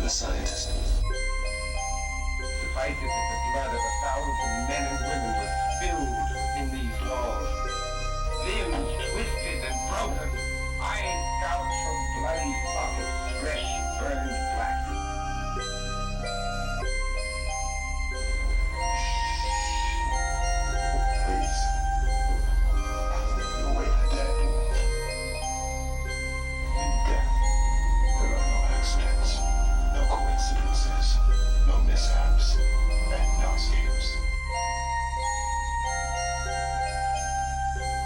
a scientist. Suffice it that the blood of 1,000 men and women was spilled within these walls. Limbs twisted and broken, eyes gouged from bloody sockets, flesh burned black. Please. You await the dead. In death, there are no accidents, no coincidences, no mishaps, and no escapes.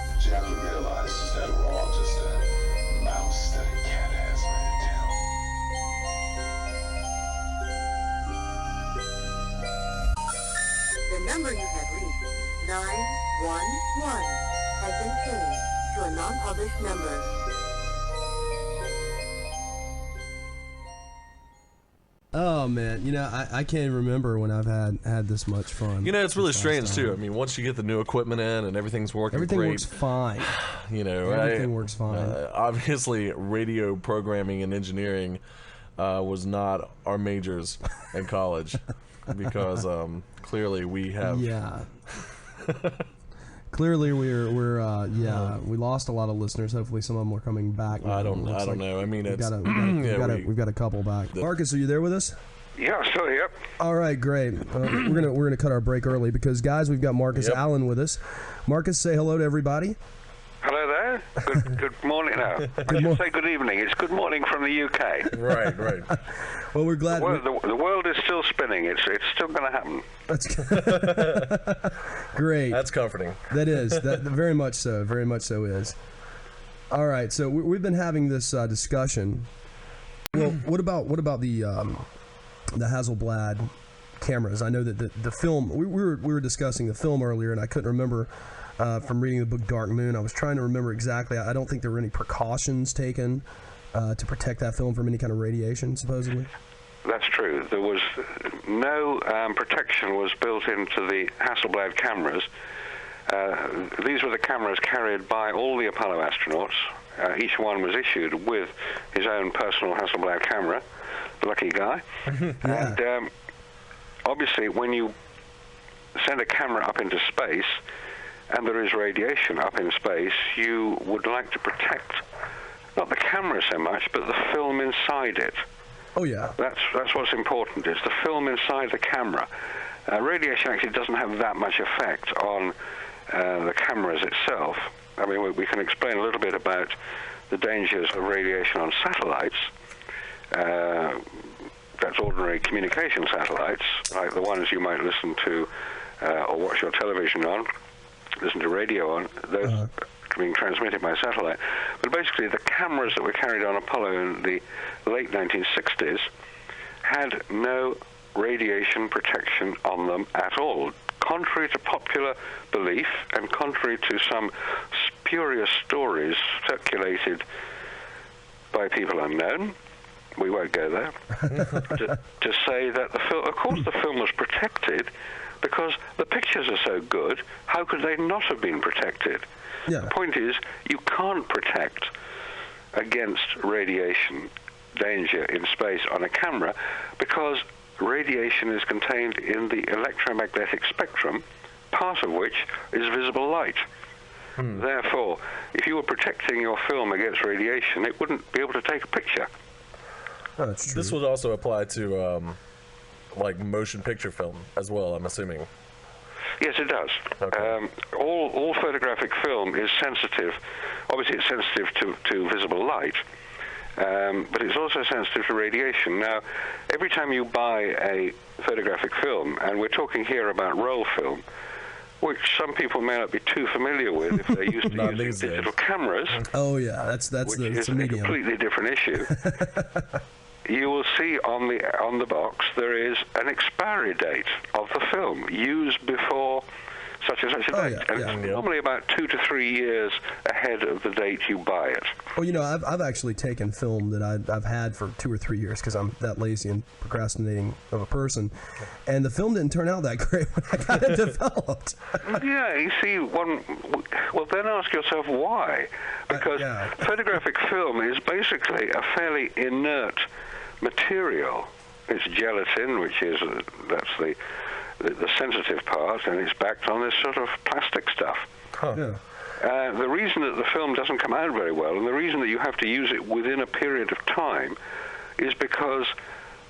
What you have to realize is that we're all just a mouse that a cat has by the tail. The number you have reached, 911, has been changed to a non-published number. Oh man, I can't remember when I've had this much fun. It's really strange too. I mean, once you get the new equipment in and everything's working Everything great, works fine. Everything works fine. Obviously, radio programming and engineering was not our majors in college because clearly we have. Yeah. Clearly, we lost a lot of listeners. Hopefully, some of them are coming back. I don't know. I mean, we've got a couple back. Marcus, are you there with us? Yeah, still here. All right, great. We're gonna cut our break early because, guys, we've got Marcus Allen with us. Marcus, say hello to everybody. Hello there. Good morning. No, I should say good evening. It's good morning from the UK. Right. Well, we're glad. The world is still spinning. It's still going to happen. That's great. That's comforting. That is. That very much so. Very much so is. All right. So we've been having this discussion. Well, what about the Hasselblad cameras? I know that the film we were discussing the film earlier, and I couldn't remember. From reading the book Dark Moon, I was trying to remember exactly. I don't think there were any precautions taken to protect that film from any kind of radiation, supposedly. That's true. There was no protection was built into the Hasselblad cameras. These were the cameras carried by all the Apollo astronauts. Each one was issued with his own personal Hasselblad camera. Lucky guy. Yeah. And obviously, when you send a camera up into space, and there is radiation up in space, you would like to protect not the camera so much, but the film inside it. Oh yeah. That's what's important. It's the film inside the camera. Radiation actually doesn't have that much effect on the cameras itself. I mean, we can explain a little bit about the dangers of radiation on satellites. That's ordinary communication satellites, like the ones you might listen to or watch your television on. Listen to radio on, those being transmitted by satellite. But basically, the cameras that were carried on Apollo in the late 1960s had no radiation protection on them at all. Contrary to popular belief and contrary to some spurious stories circulated by people unknown, we won't go there, to say that of course the film was protected because the pictures are so good, how could they not have been protected? Yeah. The point is, you can't protect against radiation danger in space on a camera because radiation is contained in the electromagnetic spectrum, part of which is visible light. Therefore, if you were protecting your film against radiation, it wouldn't be able to take a picture. Oh, that's true. This would also apply to like motion picture film as well, I'm assuming. Yes, it does. Okay. All photographic film is sensitive. Obviously, it's sensitive to visible light, but it's also sensitive to radiation. Now, every time you buy a photographic film, and we're talking here about roll film, which some people may not be too familiar with if they're used to using digital cameras. Oh yeah, that's which the is a medium. completely different issue. You will see on the box there is an expiry date of the film used before such and such a date. Yeah, and yeah. it's normally about 2 to 3 years ahead of the date you buy it. Well, I've actually taken film that I've had for 2 or 3 years because I'm that lazy and procrastinating of a person, and the film didn't turn out that great when I got it developed. Yeah, you see, well, then ask yourself why. Because photographic film is basically a fairly inert material. It's gelatin, which is that's the sensitive part, and it's backed on this sort of plastic stuff. Huh. Yeah. The reason that the film doesn't come out very well, and the reason that you have to use it within a period of time, is because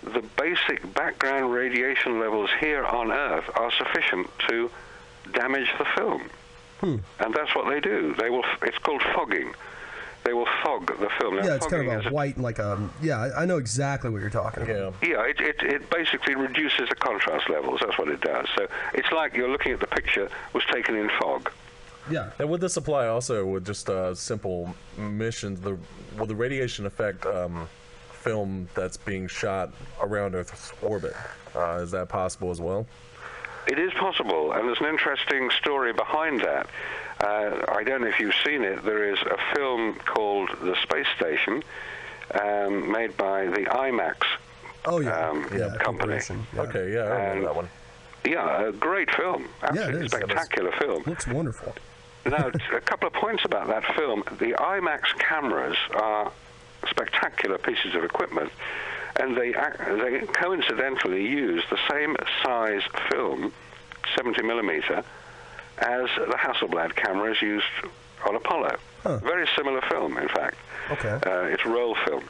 the basic background radiation levels here on Earth are sufficient to damage the film. And that's what they do. It's called fogging. They will fog the film. Now, Yeah, it's kind of a white, like I know exactly what you're talking about. Yeah, it basically reduces the contrast levels. That's what it does. So it's like you're looking at the picture was taken in fog. Yeah. And would this apply also with just simple missions? Will the radiation affect film that's being shot around Earth's orbit? Is that possible as well? It is possible, and there's an interesting story behind that. I don't know if you've seen it. There is a film called The Space Station, made by the IMAX company. Yeah. Okay, yeah, I remember that one. Yeah, a great film. Absolutely spectacular film. Looks wonderful. Now, a couple of points about that film. The IMAX cameras are spectacular pieces of equipment, and they coincidentally use the same size film, 70 millimeter, as the Hasselblad cameras used on Apollo. Very similar film, in fact. Okay. It's roll film.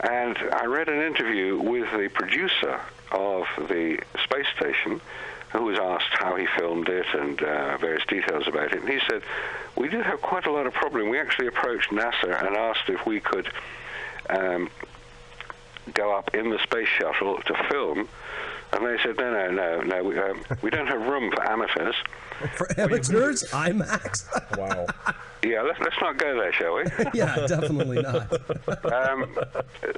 And I read an interview with the producer of the space station, who was asked how he filmed it and various details about it. And he said, we did have quite a lot of problem. We actually approached NASA and asked if we could go up in the space shuttle to film. And they said, no, we don't have room for amateurs. For amateurs? IMAX? Wow. Yeah, let's not go there, shall we? Yeah, definitely not.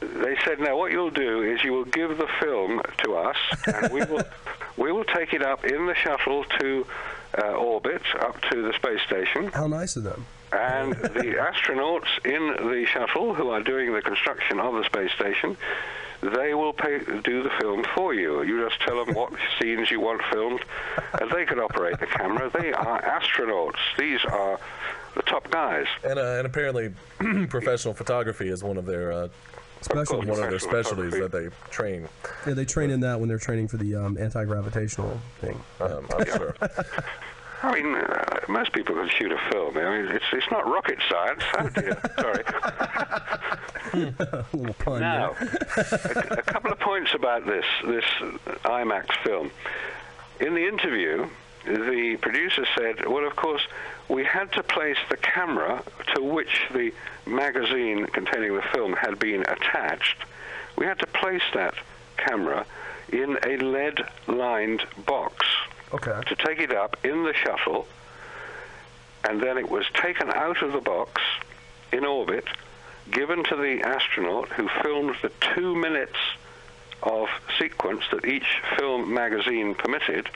They said, no, what you'll do is you will give the film to us, and we will take it up in the shuttle to orbit, up to the space station. How nice of them. And the astronauts in the shuttle who are doing the construction of the space station, they will do the film for you. You just tell them what scenes you want filmed, and they can operate the camera. They are astronauts. These are the top guys. And apparently, professional photography is one of their specialties that they train. Yeah, they train in that when they're training for the anti-gravitational thing. I'm sure. I mean, most people can shoot a film. I mean, it's not rocket science. Oh dear, sorry. A little pun. Now, a couple of points about this IMAX film. In the interview, the producer said, well, of course, we had to place the camera to which the magazine containing the film had been attached. We had to place that camera in a lead-lined box. Okay. To take it up in the shuttle, and then it was taken out of the box in orbit, given to the astronaut who filmed the 2 minutes of sequence that each film magazine permitted,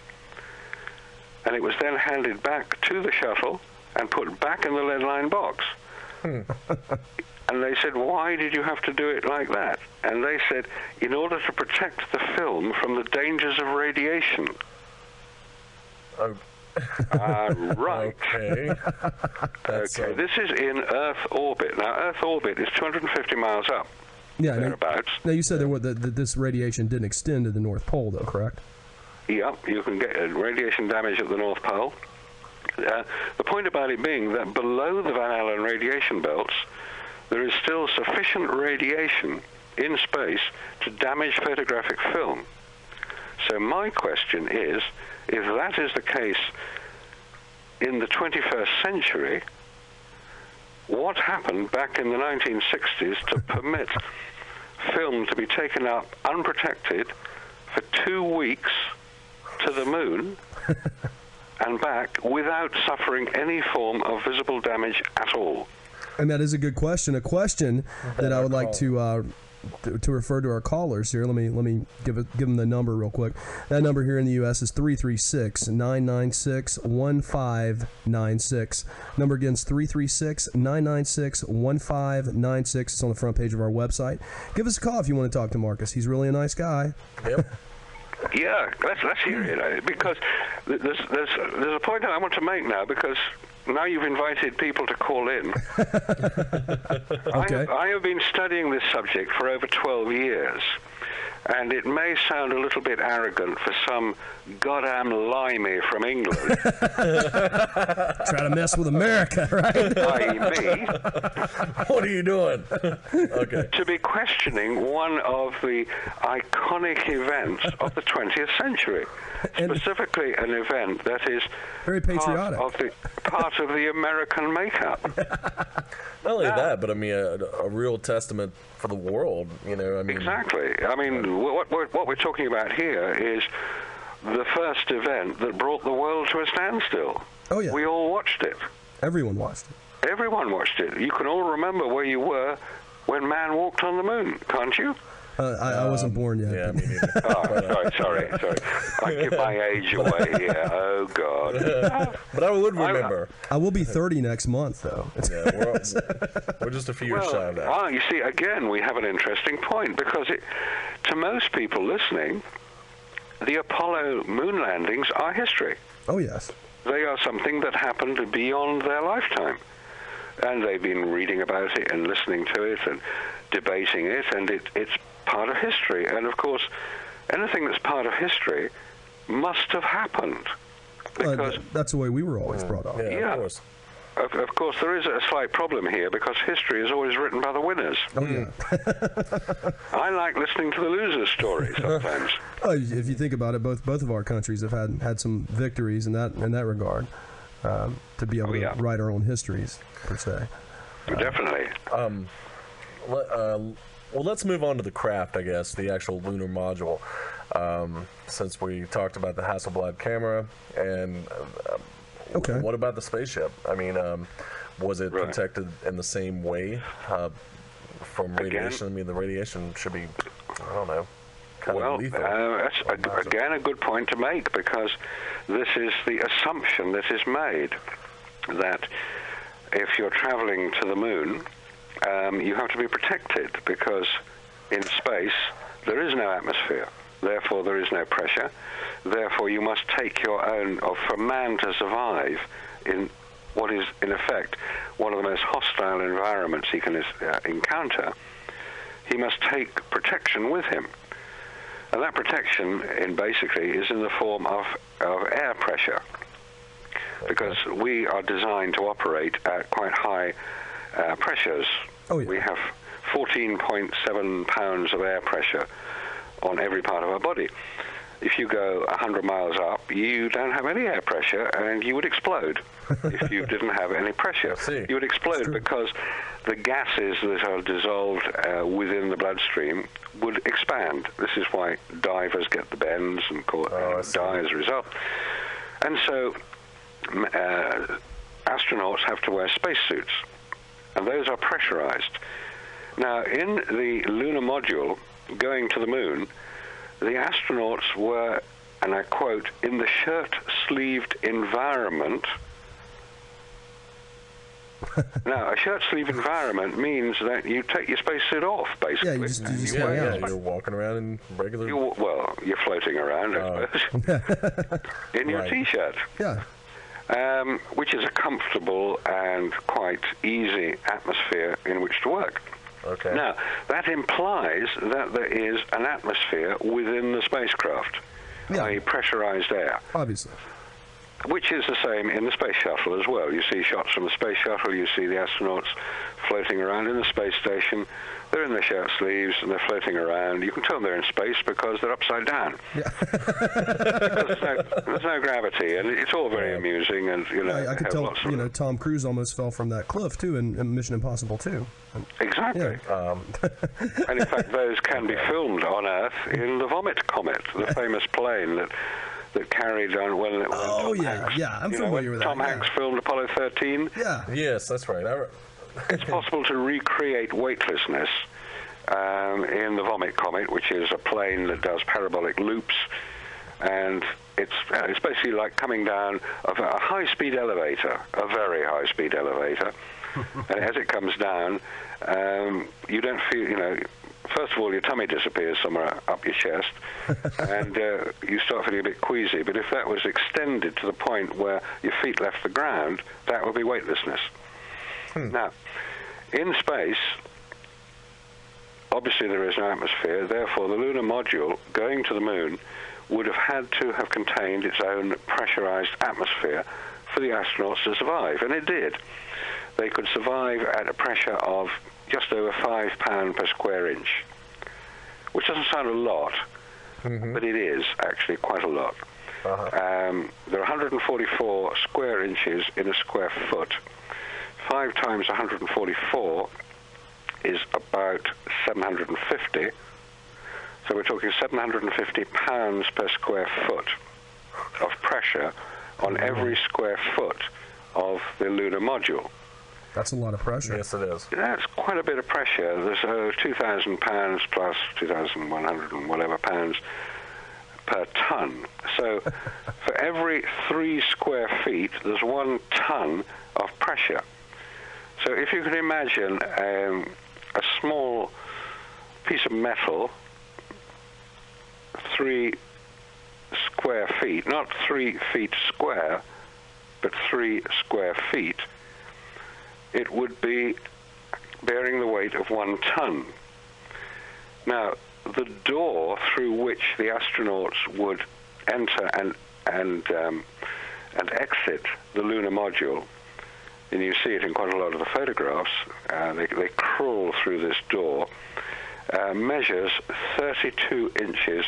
and it was then handed back to the shuttle and put back in the lead-lined box. And they said, why did you have to do it like that? And they said, in order to protect the film from the dangers of radiation. Right. Okay. Okay. This is in Earth orbit. Now, Earth orbit is 250 miles up. Yeah. Thereabouts. Now you said this radiation didn't extend to the North Pole, though, correct? Yeah, you can get radiation damage at the North Pole. The point about it being that below the Van Allen radiation belts, there is still sufficient radiation in space to damage photographic film. So my question is, if that is the case in the 21st century, what happened back in the 1960s to permit film to be taken up unprotected for 2 weeks to the moon and back without suffering any form of visible damage at all? And that is a good question. A question that I would like to refer to our callers here. Let me give them the number real quick. That number here in the U.S. is 336-996-1596. Number again is 336-996-1596. It's on the front page of our website. Give us a call if you want to talk to Marcus. He's really a nice guy. Yep. Yeah, let's hear it, because there's a point that I want to make now, because now you've invited people to call in. Okay. I have been studying this subject for over 12 years, And it may sound a little bit arrogant for some goddamn limey from England, Try to mess with America, right? i.e. me, What are you doing? Okay. to be questioning one of the iconic events of the 20th century. And- Specifically an event that is Very patriotic. part of the American makeup. Not only that, but I mean, a real testament for the world. You know, I mean, Exactly. I mean, what we're talking about here is the first event that brought the world to a standstill. Oh, yeah. We all watched it. Everyone watched it. Everyone watched it. You can all remember where you were when man walked on the moon, can't you? I wasn't born yet. Yeah, but- me neither. Oh, sorry. I give my age away here. Oh, God. But I would remember. I will be 30 next month, though. Yeah, we're just a few years shy of that. You see, again, we have an interesting point because to most people listening, the Apollo moon landings are history. Oh, yes. They are something that happened beyond their lifetime. And they've been reading about it and listening to it and debating it, and it's part of history. And, of course, anything that's part of history must have happened. Because, that's the way we were always brought up. Yeah, of course. of course, there is a slight problem here because history is always written by the winners. Oh, yeah. I like listening to the losers' stories sometimes. Oh, if you think about it, both of our countries have had some victories in that regard, to be able to write our own histories, per se. Definitely. Well, let's move on to the craft, I guess, the actual lunar module. Since we talked about the Hasselblad camera, and Okay. what about the spaceship? I mean, was it Right. protected in the same way from radiation? I mean, the radiation should be, I don't know, kind Well, of lethal. that's again a good point to make because this is the assumption that is made that if you're traveling to the moon, you have to be protected because in space there is no atmosphere. Therefore, there is no pressure. Therefore, you must take your own, or for man to survive in what is, in effect, one of the most hostile environments he can encounter, he must take protection with him. And that protection, basically, is in the form of air pressure. Because we are designed to operate at quite high pressures. Oh, yeah. We have 14.7 pounds of air pressure on every part of our body. If you go 100 miles up, you don't have any air pressure, and you would explode if you didn't have any pressure. You would explode because the gases that are dissolved within the bloodstream would expand. This is why divers get the bends and die as a result. And so astronauts have to wear spacesuits, and those are pressurized. Now, in the Lunar Module, going to the moon, the astronauts were, and I quote, in the shirt-sleeved environment. Now, a shirt-sleeve environment means that you take your spacesuit off, basically. Yeah, you just hang out. You're walking around in regular. You're floating around, I suppose, in your T-shirt. Yeah. Which is a comfortable and quite easy atmosphere in which to work. Okay. Now, that implies that there is an atmosphere within the spacecraft, i.e. pressurized air. Obviously. Which is the same in the space shuttle as well. You see shots from the space shuttle, you see the astronauts floating around in the space station. They're in their shirt sleeves and they're floating around. You can tell they're in space because they're upside down. Yeah. Because there's no gravity, and it's all very amusing. And I could tell. Tom Cruise almost fell from that cliff too in Mission Impossible 2. Exactly. Yeah. And in fact, those can be filmed on Earth in the Vomit Comet, the famous plane that carried on when Oh, Tom yeah, Hanks, yeah, I'm familiar with that. Tom Hanks filmed Apollo 13. Yeah. Yes, that's right. It's possible to recreate weightlessness in the Vomit Comet, which is a plane that does parabolic loops, and it's basically like coming down of a high-speed elevator, a very high-speed elevator, and as it comes down, you don't feel, first of all, your tummy disappears somewhere up your chest, and you start feeling a bit queasy. But if that was extended to the point where your feet left the ground, that would be weightlessness. Now, in space, obviously there is no atmosphere, therefore the lunar module going to the moon would have had to have contained its own pressurized atmosphere for the astronauts to survive, and it did. They could survive at a pressure of just over 5 pounds per square inch, which doesn't sound a lot, but it is actually quite a lot. There are 144 square inches in a square foot. 5 times 144 is about 750. So we're talking 750 pounds per square foot of pressure on every square foot of the lunar module. That's a lot of pressure. Yes, it is. That's quite a bit of pressure. There's 2,000 pounds plus 2,100 and whatever pounds per ton. So for every 3 square feet, there's 1 ton of pressure. So if you can imagine a small piece of metal, 3 square feet, not 3 feet square, but 3 square feet, it would be bearing the weight of 1 ton. Now, the door through which the astronauts would enter and exit the lunar module, and you see it in quite a lot of the photographs, they crawl through this door, measures 32 inches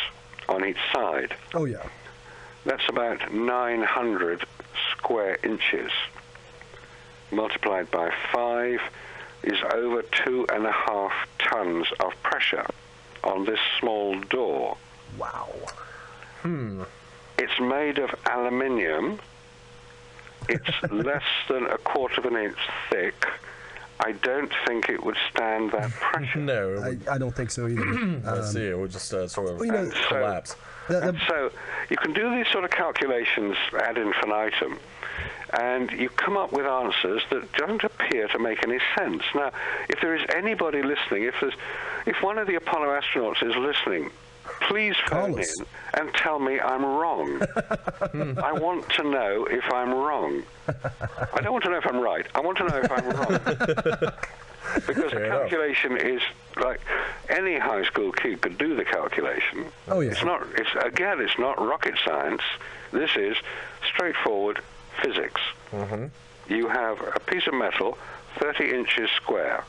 on each side. Oh, yeah. That's about 900 square inches. Multiplied by 5 is over 2.5 tons of pressure on this small door. Wow. It's made of aluminium. It's less than 1/4 of an inch thick. I don't think it would stand that pressure. No. I don't think so either. I see. It would just sort of so- collapse. So you can do these sort of calculations ad infinitum, and you come up with answers that don't appear to make any sense. Now, if there is anybody listening, if one of the Apollo astronauts is listening, please phone in and tell me I'm wrong. I want to know if I'm wrong. I don't want to know if I'm right. I want to know if I'm wrong. Because the calculation is like any high school kid could do the calculation. Oh, yeah. It's not rocket science. This is straightforward physics. You have a piece of metal, 30 inches square,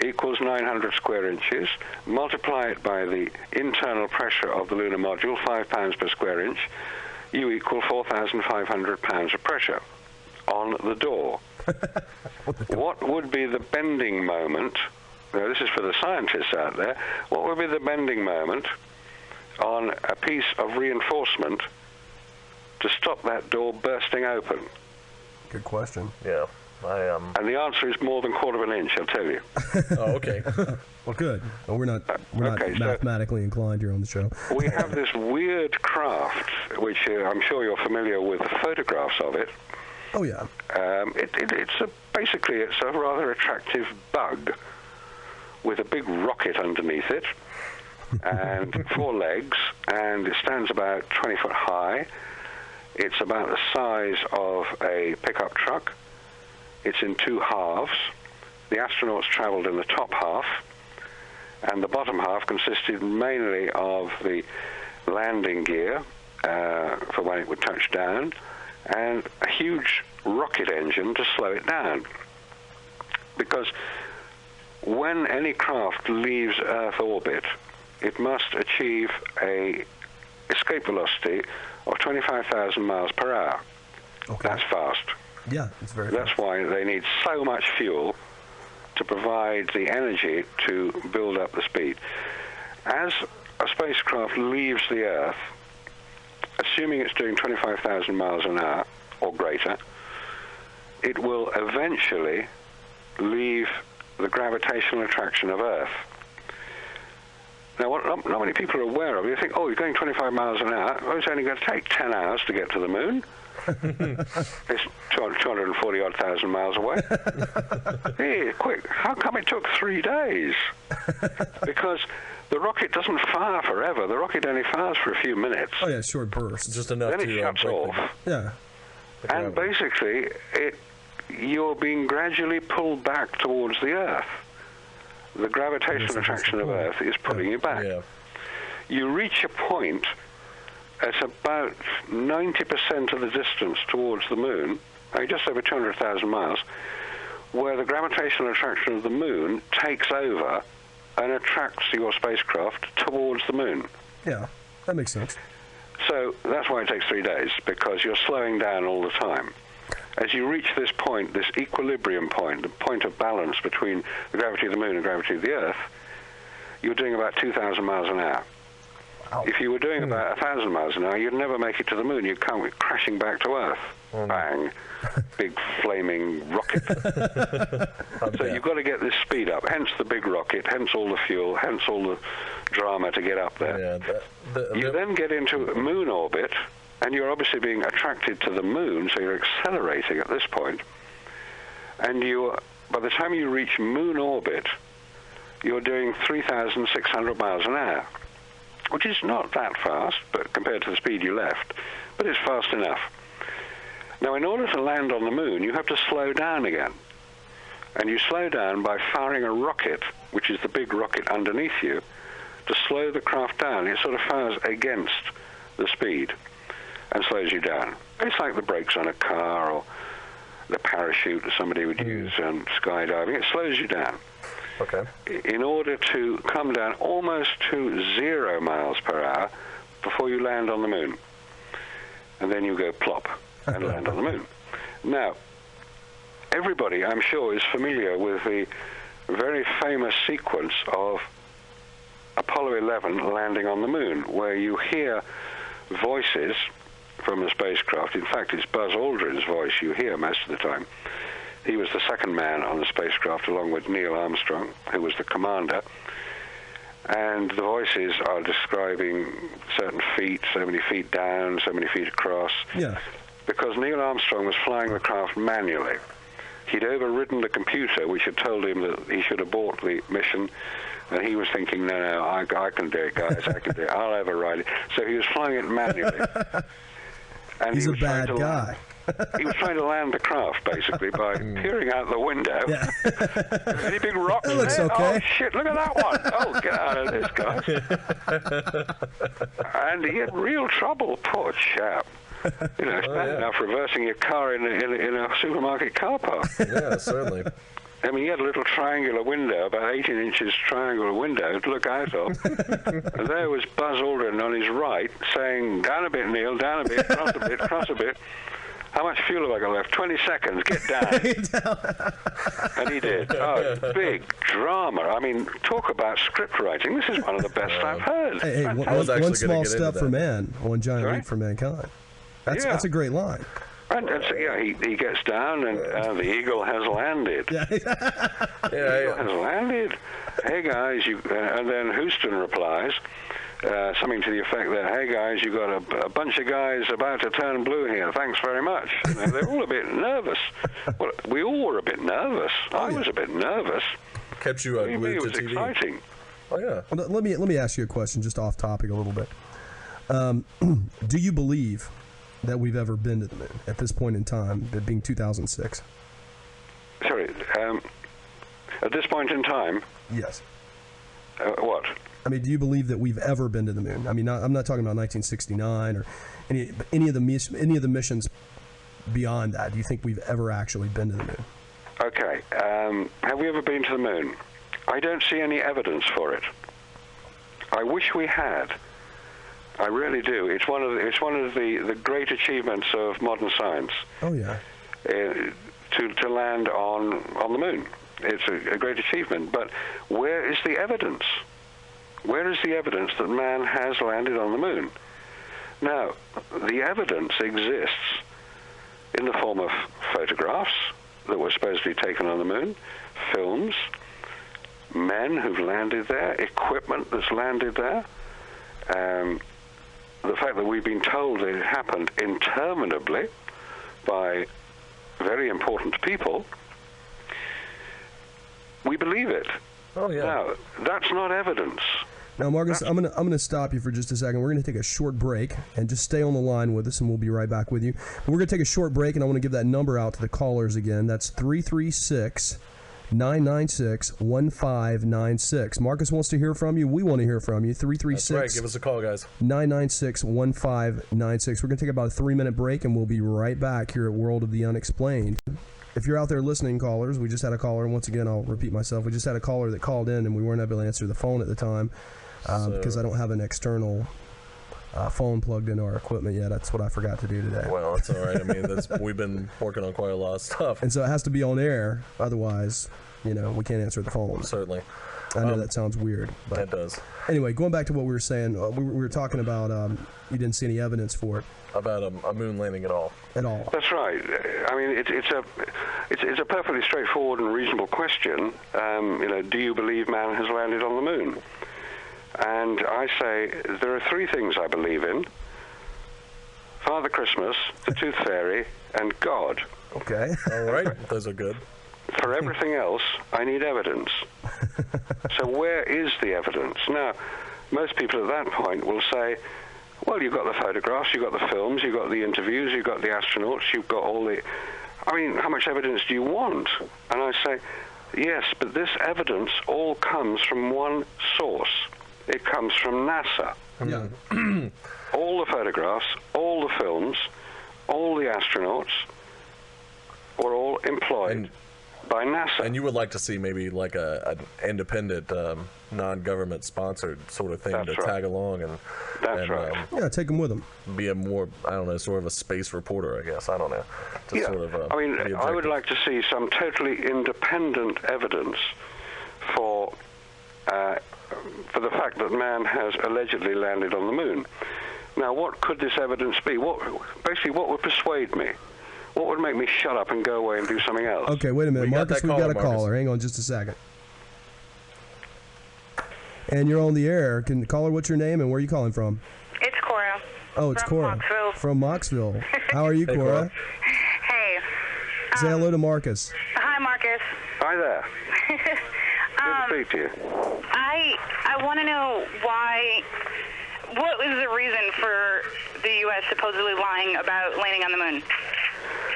equals 900 square inches. Multiply it by the internal pressure of the lunar module, 5 pounds per square inch. You equal 4,500 pounds of pressure on the door. What would be the bending moment? Now, this is for the scientists out there. What would be the bending moment on a piece of reinforcement to stop that door bursting open? Good question. Yeah. And the answer is more than 1/4 of an inch, I'll tell you. Oh, okay. Well, good. Well, we're not mathematically inclined here on the show. We have this weird craft, which I'm sure you're familiar with the photographs of it. Oh, yeah. Basically it's a rather attractive bug with a big rocket underneath it and 4 legs, and it stands about 20 foot high. It's about the size of a pickup truck. It's in 2 halves. The astronauts traveled in the top half, and the bottom half consisted mainly of the landing gear for when it would touch down, and a huge rocket engine to slow it down. Because when any craft leaves Earth orbit, it must achieve a escape velocity of 25,000 miles per hour. Okay. That's fast. Yeah, it's very That's fast. why they need so much fuel to provide the energy to build up the speed. As a spacecraft leaves the Earth, assuming it's doing 25,000 miles an hour or greater, it will eventually leave the gravitational attraction of Earth. Now, what not many people are aware of, you think, oh, you're going 25 miles an hour, well, it's only going to take 10 hours to get to the moon. It's 240-odd thousand miles away. Hey, quick, how come it took 3 days? Because the rocket doesn't fire forever. The rocket only fires for a few minutes. Oh, yeah, short bursts. Just enough Then to it shuts off. Yeah. And basically, you're being gradually pulled back towards the Earth. the gravitational attraction of Earth is pulling you back. Yeah. You reach a point at about 90% of the distance towards the moon, just over 200,000 miles, where the gravitational attraction of the moon takes over and attracts your spacecraft towards the moon. Yeah, that makes sense. So that's why it takes 3 days, because you're slowing down all the time. As you reach this point, this equilibrium point, the point of balance between the gravity of the moon and gravity of the Earth, you're doing about 2,000 miles an hour. Wow. If you were doing about 1,000 miles an hour, you'd never make it to the moon. You'd come crashing back to Earth. Bang. Big flaming rocket. So you've got to get this speed up. Hence the big rocket, hence all the fuel, hence all the drama to get up there. Yeah, You then get into moon orbit, and you're obviously being attracted to the moon, so you're accelerating at this point. And by the time you reach moon orbit, you're doing 3,600 miles an hour, which is not that fast, but compared to the speed you left, but it's fast enough. Now, in order to land on the moon, you have to slow down again. And you slow down by firing a rocket, which is the big rocket underneath you, to slow the craft down. It sort of fires against the speed and slows you down. It's like the brakes on a car or the parachute that somebody would use on skydiving. It slows you down. Okay. In order to come down almost to 0 miles per hour before you land on the moon. And then you go plop and land on the moon. Now, everybody, I'm sure, is familiar with the very famous sequence of Apollo 11 landing on the moon, where you hear voices from the spacecraft. In fact, it's Buzz Aldrin's voice you hear most of the time. He was the second man on the spacecraft, along with Neil Armstrong, who was the commander. And the voices are describing certain feet, so many feet down, so many feet across. Yeah. Because Neil Armstrong was flying the craft manually. He'd overridden the computer, which had told him that he should abort the mission. And he was thinking, no, I can do it, guys, I can do it. I'll override it. So he was flying it manually. And He's a bad guy. He was trying to land the craft, basically, by peering out the window. Yeah. Any big rock That looks there? okay. Oh, shit, look at that one. Oh, get out of this, guy. And he had real trouble, poor chap. You know, it's bad enough reversing your car in a supermarket car park. Yeah, certainly. I mean, he had a little triangular window, about 18 inches triangular window to look out of. And there was Buzz Aldrin on his right saying, down a bit, Neil, down a bit, cross a bit, cross a bit. How much fuel have I got left? 20 seconds, get down. And he did. Oh, big drama. I mean, talk about script writing. This is one of the best I've heard. Hey, one small step for man, one giant leap for mankind. That's a great line. And so, he gets down, and the Eagle has landed. The Eagle has landed. Hey, guys, and then Houston replies, something to the effect that, hey, guys, you got a bunch of guys about to turn blue here. Thanks very much. And they're all a bit nervous. Well, we all were a bit nervous. I was a bit nervous. Kept you glued It was to TV. exciting. Oh, yeah. Well, let me ask you a question, just off topic a little bit. Do you believe that we've ever been to the moon at this point in time, it being 2006? Sorry, at this point in time? Yes. What? I mean, do you believe that we've ever been to the moon? I mean, I'm not talking about 1969 or any of the missions beyond that. Do you think we've ever actually been to the moon? Okay. Have we ever been to the moon? I don't see any evidence for it. I wish we had. I really do. It's one of the great achievements of modern science. Oh yeah. To land on the moon. It's a great achievement. But where is the evidence? Where is the evidence that man has landed on the moon? Now, the evidence exists in the form of photographs that were supposedly taken on the moon, films, men who've landed there, equipment that's landed there. The fact that we've been told that it happened interminably by very important people, we believe it. Oh, yeah. Now, that's not evidence. Now, Marcus, I'm gonna stop you for just a second. We're gonna take a short break and just stay on the line with us, and we'll be right back with you. But we're gonna take a short break, and I want to give that number out to the callers again. That's 336 996-1596. Marcus wants to hear from you. We want to hear from you. 336. That's right. Give us a call, guys. 996-1596. We're going to take about a 3-minute break, and we'll be right back here at World of the Unexplained. If you're out there listening, callers, we just had a caller, and once again, I'll repeat myself. We just had a caller that called in, and we weren't able to answer the phone at the time because I don't have an external phone plugged into our equipment yet. That's what I forgot to do today. Well, that's all right. I mean, we've been working on quite a lot of stuff. And so it has to be on air. Otherwise, we can't answer the phone. Certainly. I know that sounds weird. But it does. Anyway, going back to what we were saying, we were talking about you didn't see any evidence for it. About a moon landing at all. At all. That's right. I mean, it's a perfectly straightforward and reasonable question. Do you believe man has landed on the moon? And I say there are 3 things I believe in: Father Christmas, the Tooth Fairy, and God. Okay. All right. Those are good. For everything else, I need evidence. So where is the evidence? Now, most people at that point will say, well, you've got the photographs, you've got the films, you've got the interviews, you've got the astronauts, you've got all the... I mean, how much evidence do you want? And I say, yes, but this evidence all comes from one source. It comes from NASA. Yeah. All the photographs, all the films, all the astronauts were all employed by NASA. And you would like to see maybe like an independent, non-government sponsored sort of thing That's to right. tag along and right. Take them with them. Be a more, I don't know, sort of a space reporter, I guess. I don't know. To sort of, I mean, be I would objective. like to see some totally independent evidence for the fact that man has allegedly landed on the moon. Now, what could this evidence be? What would persuade me? What would make me shut up and go away and do something else? Okay, wait a minute. We got Marcus, that we've got a caller, caller. Hang on just a second. And you're on the air. Caller, what's your name and where are you calling from? It's Cora. Oh, it's from Cora. Moxville. From Moxville. How are you, Hey, Cora? Cora. Hey. Say hello to Marcus. Hi, Marcus. Hi there. Good to speak to you. I want to know what was the reason for the U.S. supposedly lying about landing on the moon?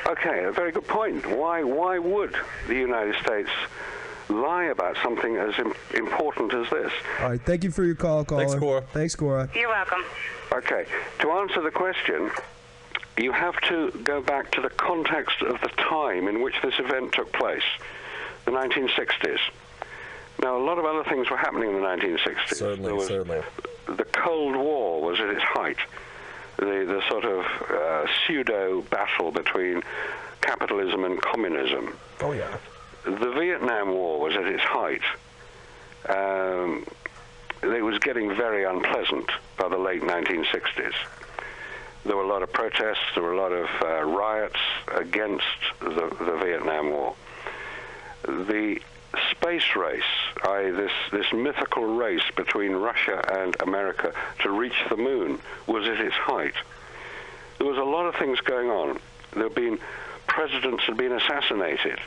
Okay, a very good point. Why would the United States lie about something as important as this? All right, thank you for your call, caller. Thanks, Cora. Thanks, Cora. You're welcome. Okay, to answer the question, you have to go back to the context of the time in which this event took place, the 1960s. Now, a lot of other things were happening in the 1960s. Certainly. The Cold War was at its height. The sort of pseudo battle between capitalism and communism. Oh, yeah. The Vietnam War was at its height. It was getting very unpleasant by the late 1960s. There were a lot of protests, there were a lot of riots against the Vietnam War. The space race, this mythical race between Russia and America to reach the moon, was at its height. There was a lot of things going on. Presidents had been assassinated.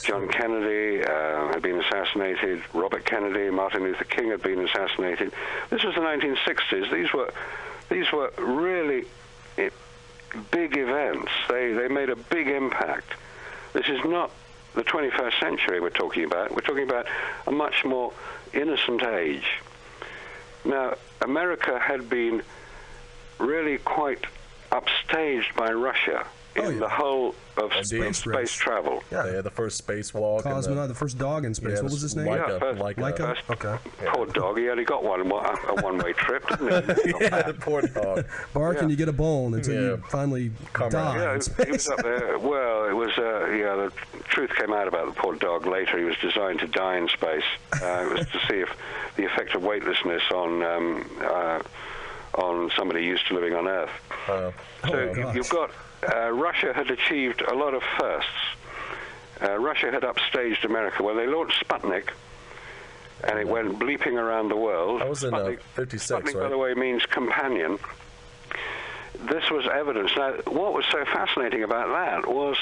John Kennedy had been assassinated. Robert Kennedy, Martin Luther King had been assassinated. This was the 1960s. These were really big events. They made a big impact. This is not the 21st century we're talking about. We're talking about a much more innocent age. Now, America had been really quite upstaged by Russia in the whole of space travel. Yeah, they had the first spacewalk. Cosmonaut, the first dog in space. What was his name? Laika. Okay. Poor dog. He only got a one-way trip, didn't he? Yeah, the poor dog. Bark and you get a bone until you finally die. Yeah, in he space. was up there. Well, it was, the truth came out about the poor dog later. He was designed to die in space. It was to see if the effect of weightlessness on somebody used to living on Earth. So you've got Russia had achieved a lot of firsts. Russia had upstaged America when they launched Sputnik, and it went bleeping around the world. That was in 56, Sputnik, right? by the way, means companion. This was evidence. Now, what was so fascinating about that was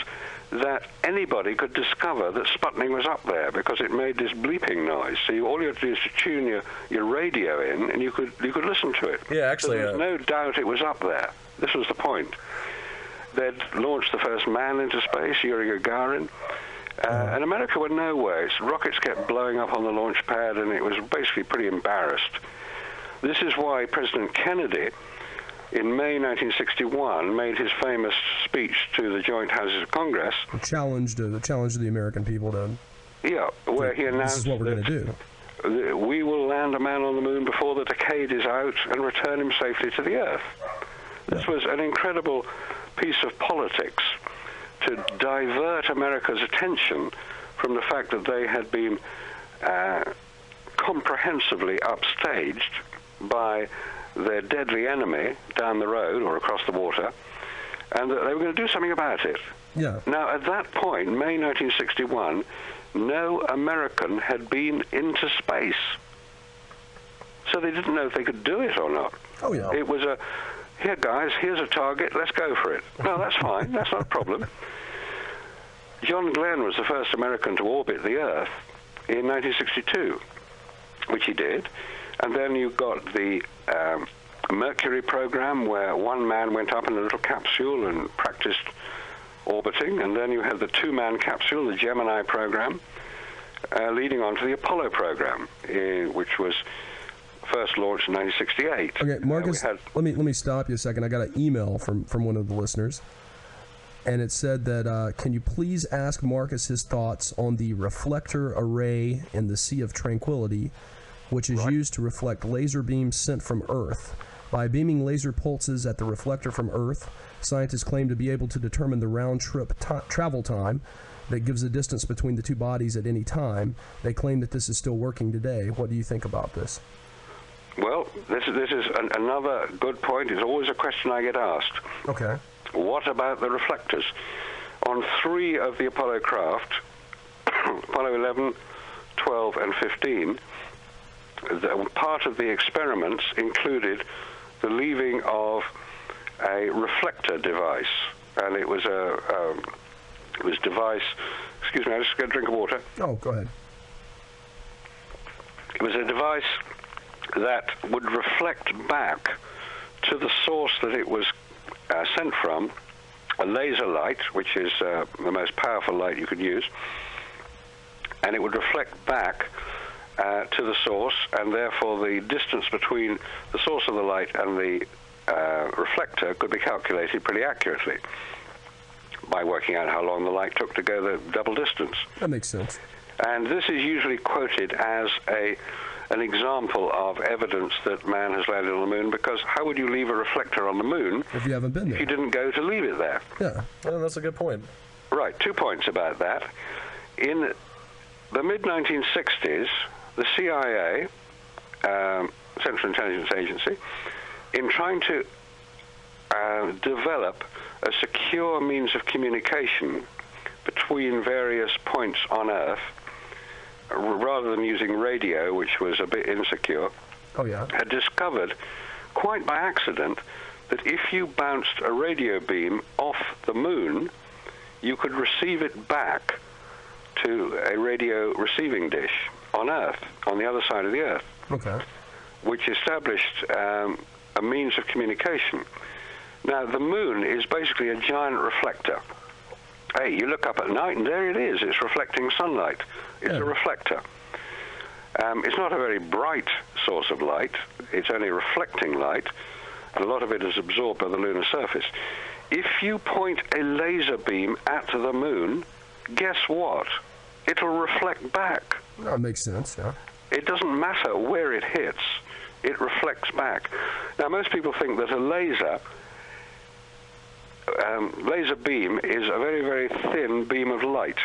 that anybody could discover that Sputnik was up there because it made this bleeping noise. So all you had to do is to tune your radio in, and you could listen to it. Yeah, actually, so there's no doubt it was up there. This was the point. They'd launched the first man into space, Yuri Gagarin, And America went nowhere. Its rockets kept blowing up on the launch pad, and it was basically pretty embarrassed. This is why President Kennedy, in May 1961, made his famous speech to the joint houses of Congress. Challenged the American people to... Yeah, where he announced this is what we're going to do. We will land a man on the moon before the decade is out and return him safely to the Earth. This was an incredible piece of politics to divert America's attention from the fact that they had been comprehensively upstaged by their deadly enemy down the road or across the water, and that they were going to do something about it. Yeah. Now, at that point, May 1961, no American had been into space. So they didn't know if they could do it or not. Oh, yeah. It was here, guys, here's a target, let's go for it. No, that's fine, that's not a problem. John Glenn was the first American to orbit the Earth in 1962, which he did. And then you got the Mercury program, where one man went up in a little capsule and practiced orbiting. And then you had the two-man capsule, the Gemini program, leading on to the Apollo program, which was first launched in 1968. Okay, Marcus, let me stop you a second. I got an email from one of the listeners, and it said that, can you please ask Marcus his thoughts on the reflector array in the Sea of Tranquility, which is used to reflect laser beams sent from Earth. By beaming laser pulses at the reflector from Earth, scientists claim to be able to determine the round-trip travel time that gives the distance between the two bodies at any time. They claim that this is still working today. What do you think about this? Well, this is another good point. It's always a question I get asked. Okay. What about the reflectors? On 3 of the Apollo craft, Apollo 11, 12, and 15, part of the experiments included the leaving of a reflector device, and it was device. Excuse me, I just get a drink of water. Oh, go ahead. It was a device that would reflect back to the source that it was sent from, a laser light, which is the most powerful light you could use, and it would reflect back to the source, and therefore the distance between the source of the light and the reflector could be calculated pretty accurately by working out how long the light took to go the double distance. That makes sense. And this is usually quoted as an example of evidence that man has landed on the moon, because how would you leave a reflector on the moon if you haven't been there? If you didn't go to leave it there? Yeah. Well, that's a good point. Right, 2 points about that. In the mid-1960s, the CIA, Central Intelligence Agency, in trying to develop a secure means of communication between various points on Earth, rather than using radio, which was a bit insecure, had discovered, quite by accident, that if you bounced a radio beam off the moon, you could receive it back to a radio receiving dish on Earth, on the other side of the Earth, which established a means of communication. Now, the moon is basically a giant reflector. Hey, you look up at night, and there it is. It's reflecting sunlight. It's a reflector. It's not a very bright source of light. It's only reflecting light, and a lot of it is absorbed by the lunar surface. If you point a laser beam at the moon, guess what? It'll reflect back. That makes sense, yeah. It doesn't matter where it hits. It reflects back. Now, most people think that a laser beam is a very, very thin beam of light.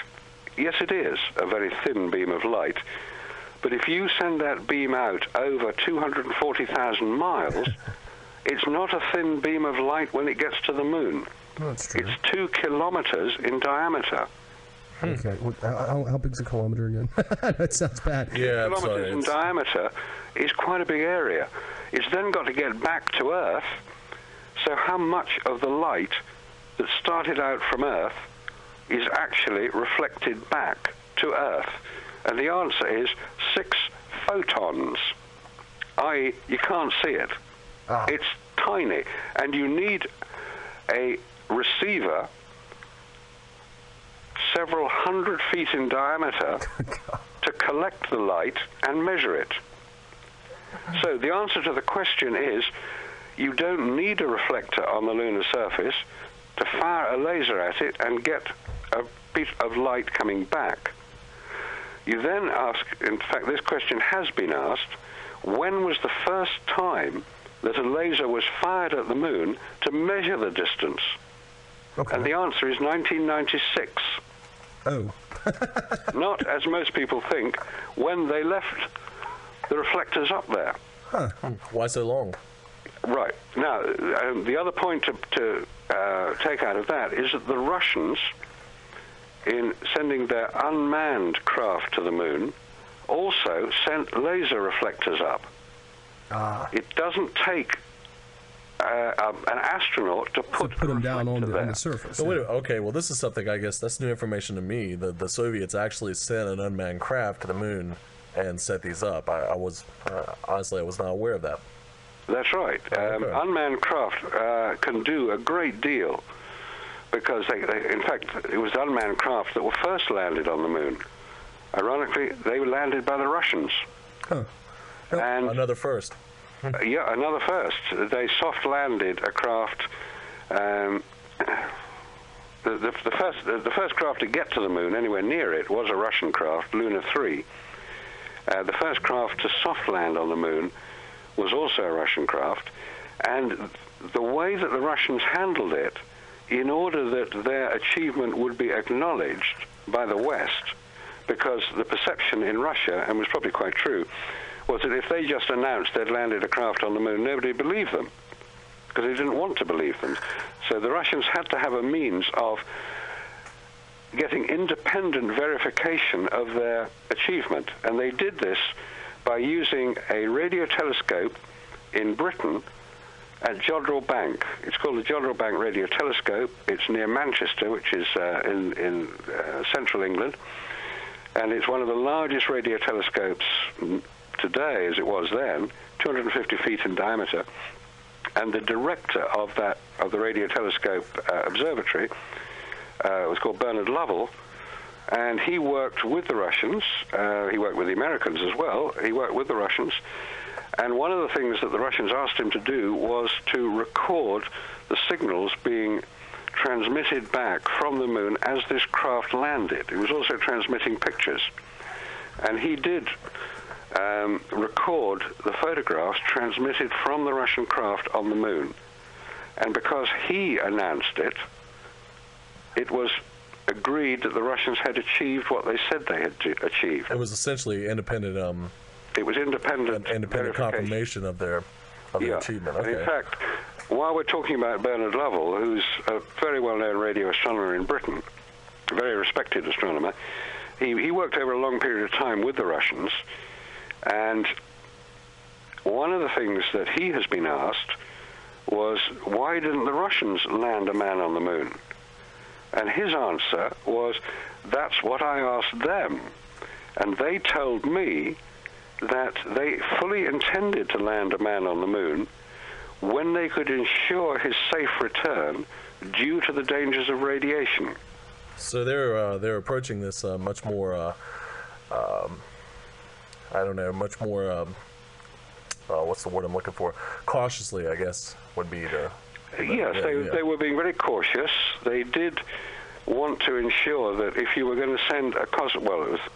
Yes, it is a very thin beam of light. But if you send that beam out over 240,000 miles, it's not a thin beam of light when it gets to the moon. That's true. It's 2 kilometers in diameter. Okay. How big's a kilometer again? That sounds bad. Yeah, kilometers in diameter is quite a big area. It's then got to get back to Earth. So how much of the light that started out from Earth is actually reflected back to Earth? And the answer is 6 photons, i.e. you can't see it. It's tiny, and you need a receiver several hundred feet in diameter to collect the light and measure it. So the answer to the question is, you don't need a reflector on the lunar surface to fire a laser at it and get a bit of light coming back. You then ask, in fact this question has been asked, when was the first time that a laser was fired at the moon to measure the distance? Okay. And the answer is 1996. Oh. Not, as most people think, when they left the reflectors up there. Huh. Why so long? Right. Now, the other point to take out of that is that the Russians, in sending their unmanned craft to the moon, also sent laser reflectors up. It doesn't take an astronaut to put them down on there. the surface. So okay, well, this is something, I guess, that's new information to me. The Soviets actually sent an unmanned craft to the moon and set these up. I was, honestly, I was not aware of that. That's right. Okay. Unmanned craft can do a great deal because, in fact, it was unmanned craft that were first landed on the moon. Ironically, they were landed by the Russians. Huh. And Another first. yeah, another first. They soft landed a craft. The first craft to get to the moon, anywhere near it, was a Russian craft, Lunar 3. The first craft to soft land on the moon was also a Russian craft, and the way that the Russians handled it, in order that their achievement would be acknowledged by the West, because the perception in Russia, and was probably quite true, was that if they just announced they'd landed a craft on the moon, nobody believed them, because they didn't want to believe them. So the Russians had to have a means of getting independent verification of their achievement, and they did this by using a radio telescope in Britain at Jodrell Bank. It's called the Jodrell Bank Radio Telescope. It's near Manchester, which is in central England, and it's one of the largest radio telescopes today, as it was then, 250 feet in diameter. And the director of the radio telescope observatory was called Bernard Lovell, and he worked with the Russians. He worked with the Americans as well. He worked with the Russians, and one of the things that the Russians asked him to do was to record the signals being transmitted back from the moon as this craft landed. It was also transmitting pictures, and he did record the photographs transmitted from the Russian craft on the moon. And because he announced it, it was agreed that the Russians had achieved what they said they had achieved. It was essentially independent. It was independent confirmation of their achievement. Okay. And in fact, while we're talking about Bernard Lovell, who's a very well-known radio astronomer in Britain, a very respected astronomer, he worked over a long period of time with the Russians. And one of the things that he has been asked was, why didn't the Russians land a man on the moon? And his answer was, that's what I asked them. And they told me that they fully intended to land a man on the moon when they could ensure his safe return due to the dangers of radiation. So they're approaching this much more, I don't know, much more, what's the word I'm looking for? Cautiously, I guess, would be the... Yes, they were being very cautious. They did want to ensure that if you were going to send a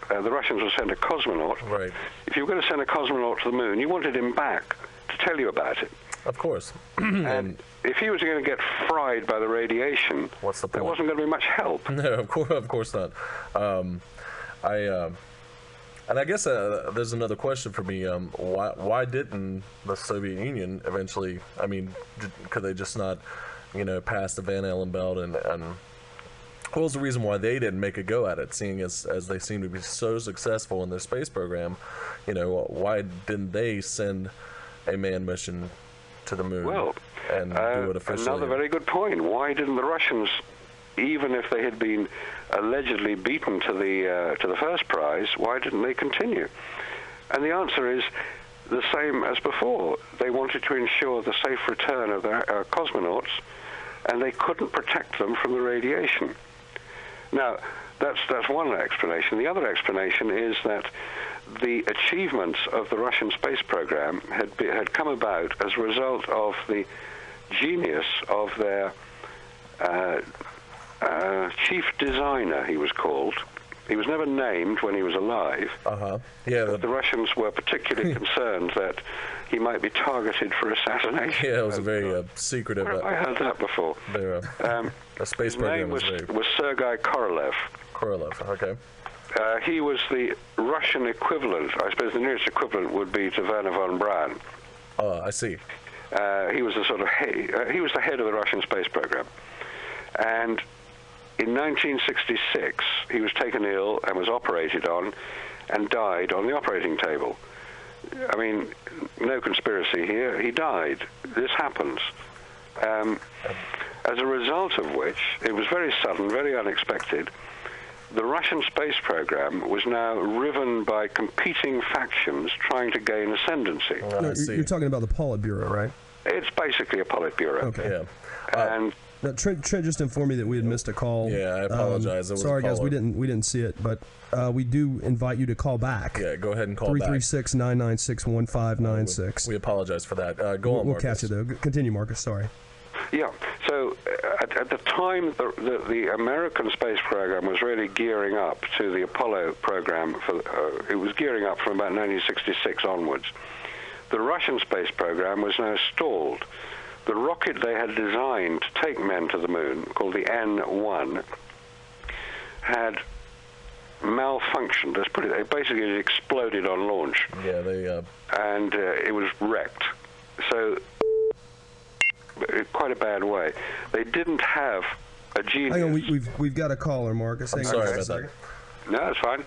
the Russians would send a cosmonaut. Right. If you were going to send a cosmonaut to the moon, you wanted him back to tell you about it. Of course. And if he was going to get fried by the radiation, what's the point? There wasn't going to be much help. No, of course not. And I guess there's another question for me. Why didn't the Soviet Union eventually? I mean, could they just not, pass the Van Allen belt? And what was the reason why they didn't make a go at it? Seeing as they seem to be so successful in their space program, why didn't they send a manned mission to the moon and do it officially? Another very good point. Why didn't the Russians, even if they had been allegedly beaten to the first prize, why didn't they continue? And the answer is the same as before. They wanted to ensure the safe return of their cosmonauts, and they couldn't protect them from the radiation. Now, that's one explanation. The other explanation is that the achievements of the Russian space program had come about as a result of the genius of their chief designer, he was called. He was never named when he was alive. Yeah. The Russians were particularly concerned that he might be targeted for assassination. Yeah, it was a very secretive. I heard that before. A space His program name was Sergei Korolev. Korolev, okay. He was the Russian equivalent. I suppose the nearest equivalent would be to Werner von Braun. Oh, I see. He was the sort of he was the head of the Russian space program, and in 1966 he was taken ill and was operated on, and died on the operating table. I mean, no conspiracy here. He died. This happens. As a result of which, it was very sudden, very unexpected. The Russian space program was now riven by competing factions trying to gain ascendancy. You're talking about the Politburo, right? It's basically a Politburo. Okay. Yeah. And now, Trent just informed me that we had missed a call. Yeah, I apologize. It was sorry, a guys, follow-up. we didn't see it, but we do invite you to call back. Yeah, go ahead and call back. 336-996-1596. We apologize for that. Go on, We'll Marcus. catch you though. Continue, Marcus. Sorry. yeah, so at the time the American space program was really gearing up to the Apollo program. It was gearing up from about 1966 onwards. The Russian space program was now stalled. The rocket they had designed to take men to the moon, called the N-1, had malfunctioned. Let's put it. Basically, it exploded on launch. Yeah, they. And it was wrecked. So, quite a bad way. They didn't have a genius. Hang on, we've got a caller, Marcus. I'm sorry about that. No, it's fine.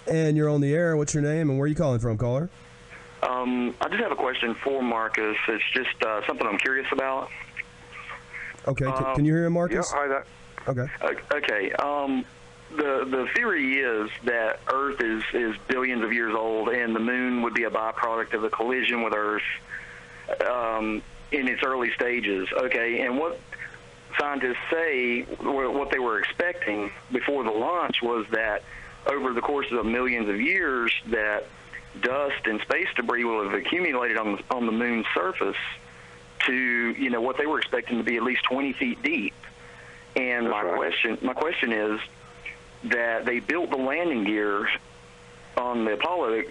And you're on the air. What's your name and where are you calling from, caller? I just have a question for Marcus. It's just something I'm curious about. Okay, can you hear him, Marcus? Yeah, hi there. Okay. Okay. The theory is that Earth is billions of years old, and the moon would be a byproduct of a collision with Earth in its early stages. Okay, and what scientists say, what they were expecting before the launch was that over the course of millions of years, that dust and space debris will have accumulated on the moon's surface to, what they were expecting to be at least 20 feet deep. And my question is that they built the landing gear on the Apollo,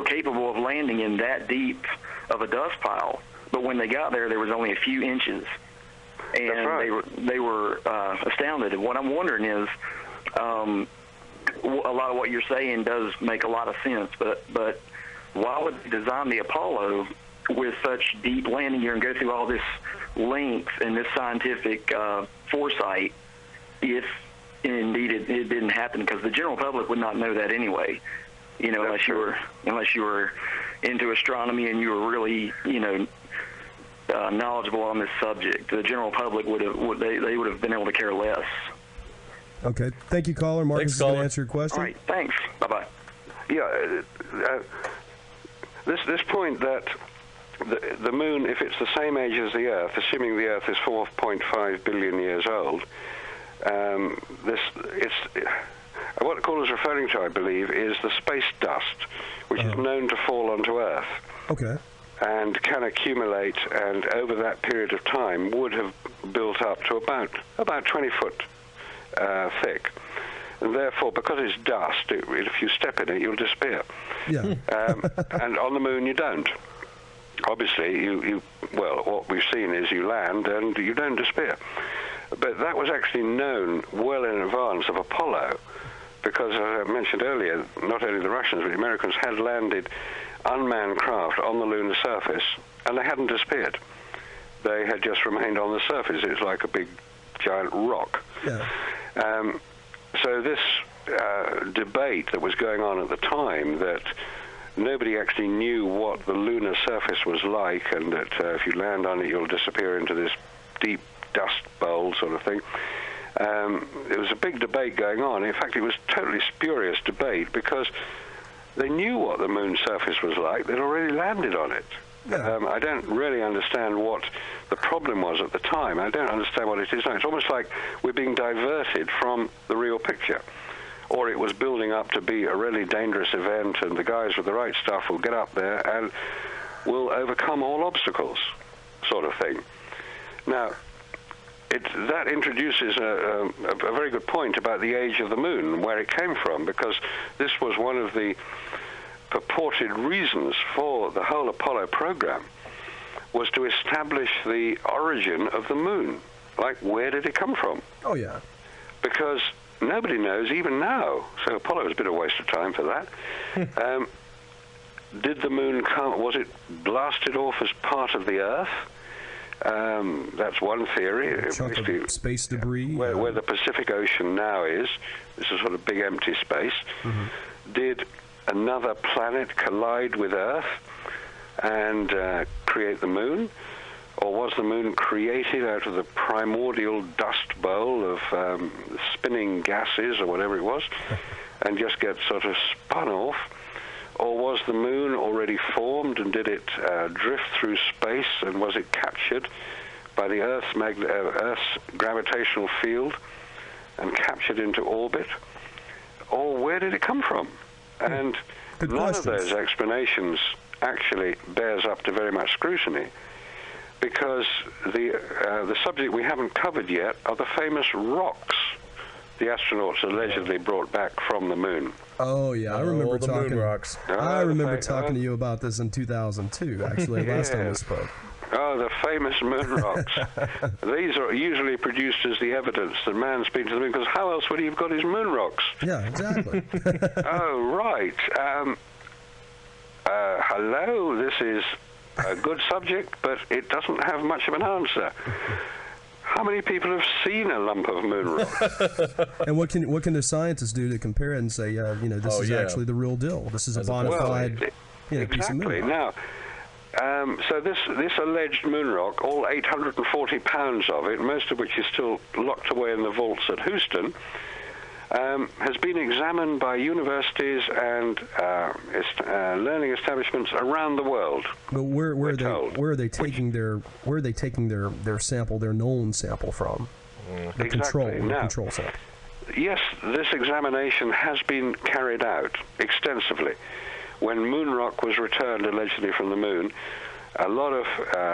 capable of landing in that deep of a dust pile. But when they got there was only a few inches, and they were astounded. And what I'm wondering is, a lot of what you're saying does make a lot of sense, but why would they design the Apollo with such deep landing gear and go through all this length and this scientific foresight if indeed it didn't happen? Because the general public would not know that anyway, unless you were into astronomy and you were really knowledgeable on this subject. The general public would have been able to care less. Okay. Thank you, caller. Marcus is going to answer your question. All right. Thanks. Bye-bye. Yeah. This point that the moon, if it's the same age as the Earth, assuming the Earth is 4.5 billion years old, what Caller is referring to, I believe, is the space dust, which is known to fall onto Earth. Okay. And can accumulate, and over that period of time would have built up to about 20 foot thick. And therefore, because it's dust, if you step in it, you'll disappear. Yeah. And on the moon, you don't. Obviously, what we've seen is you land and you don't disappear. But that was actually known well in advance of Apollo, because, as I mentioned earlier, not only the Russians, but the Americans had landed unmanned craft on the lunar surface, and they hadn't disappeared. They had just remained on the surface. It was like a big, giant rock. Yeah. So this debate that was going on at the time, that nobody actually knew what the lunar surface was like, and that if you land on it, you'll disappear into this deep dust bowl sort of thing. There was a big debate going on. In fact, it was a totally spurious debate, because they knew what the moon's surface was like. They'd already landed on it. Yeah. I don't really understand what the problem was at the time. I don't understand what it is now. It's almost like we're being diverted from the real picture. Or it was building up to be a really dangerous event, and the guys with the right stuff will get up there and will overcome all obstacles, sort of thing. Now, that introduces a very good point about the age of the moon and where it came from, because this was one of the purported reasons for the whole Apollo program, was to establish the origin of the moon. Like, where did it come from? Oh, yeah. Because nobody knows, even now. So Apollo was a bit of a waste of time for that. Did the moon come? Was it blasted off as part of the Earth? That's one theory. A chunk of space debris. Where the Pacific Ocean now is, this is sort of big empty space. Did another planet collide with Earth and create the moon? Or was the moon created out of the primordial dust bowl of spinning gases or whatever it was, and just get sort of spun off? Or was the moon already formed, and did it drift through space, and was it captured by the Earth's gravitational field and captured into orbit? Or where did it come from? And none of those explanations actually bears up to very much scrutiny, because the subject we haven't covered yet are the famous rocks the astronauts allegedly brought back from the moon. Oh yeah, I remember the talking. moon rocks. I remember talking to you about this in 2002. Actually, last time we spoke. Oh, the famous moon rocks. These are usually produced as the evidence that man's been to the moon, because how else would he have got his moon rocks? Yeah, exactly. Oh, right. Hello, this is a good subject, but it doesn't have much of an answer. How many people have seen a lump of moon rock? And what can the scientists do to compare it and say, this is actually the real deal? This is a bona fide piece of moon rock. Now, so this alleged moon rock, all 840 pounds of it, most of which is still locked away in the vaults at Houston, has been examined by universities and learning establishments around the world. But where are they taking their sample, their known sample from? The control sample. Yes, this examination has been carried out extensively. When moon rock was returned allegedly from the moon, a lot of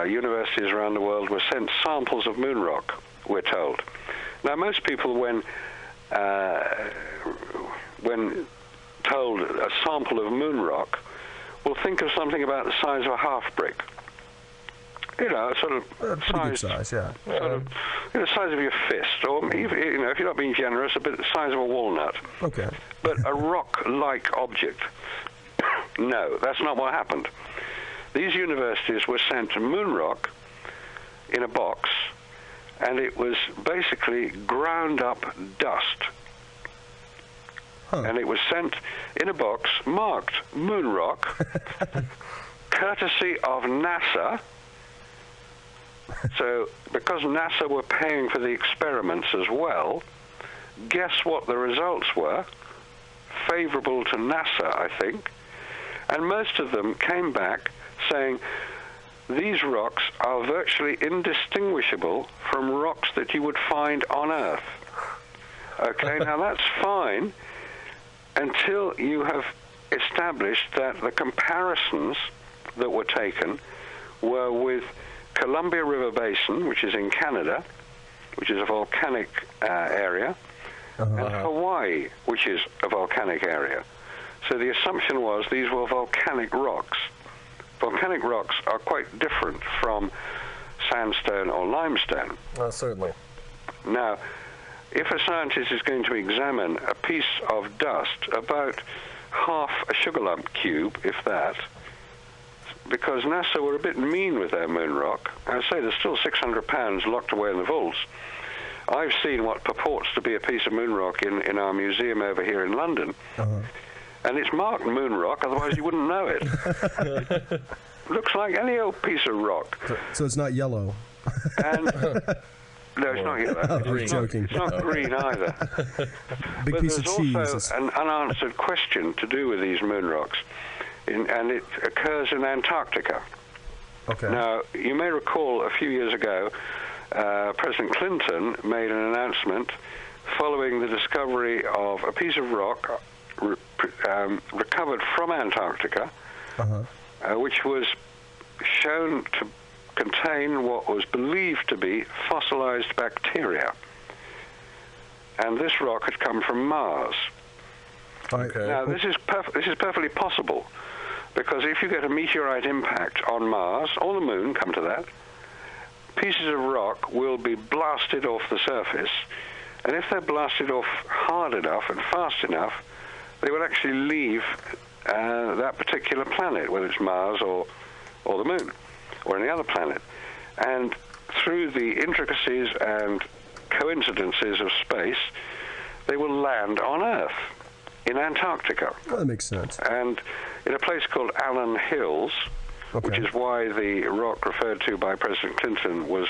universities around the world were sent samples of moon rock, we're told. Now, most people, when told a sample of moon rock, will think of something about the size of a half brick. Sort of size, yeah. Sort of the size of your fist, or if you're not being generous, a bit the size of a walnut. Okay. But a rock-like object. No, that's not what happened. These universities were sent moon rock in a box, and it was basically ground up dust. And it was sent in a box marked moon rock, courtesy of NASA. So, because NASA were paying for the experiments as well, guess what the results were? Favorable to NASA, I think. And most of them came back saying, these rocks are virtually indistinguishable from rocks that you would find on Earth. Okay, now that's fine until you have established that the comparisons that were taken were with Columbia River Basin, which is in Canada, which is a volcanic area, and Hawaii, which is a volcanic area. So the assumption was these were volcanic rocks. Volcanic rocks are quite different from sandstone or limestone. Certainly. Now, if a scientist is going to examine a piece of dust about half a sugar lump cube, if that, because NASA were a bit mean with their moon rock, I say there's still 600 pounds locked away in the vaults. I've seen what purports to be a piece of moon rock in our museum over here in London. And it's marked moon rock, otherwise you wouldn't know it. Looks like any old piece of rock. So it's not yellow. And no, it's not yellow. I'm joking. It's not green either. Big but piece there's of cheese. also an unanswered question to do with these moon rocks, and it occurs in Antarctica. Okay. Now, you may recall a few years ago, President Clinton made an announcement following the discovery of a piece of rock recovered from Antarctica, which was shown to contain what was believed to be fossilized bacteria. And this rock had come from Mars. Okay. Now, this is perfectly possible, because if you get a meteorite impact on Mars, or the Moon, come to that, pieces of rock will be blasted off the surface, and if they're blasted off hard enough and fast enough, they will actually leave that particular planet, whether it's Mars or the Moon, or any other planet. And through the intricacies and coincidences of space, they will land on Earth in Antarctica. Well, that makes sense. And in a place called Allen Hills, which is why the rock referred to by President Clinton was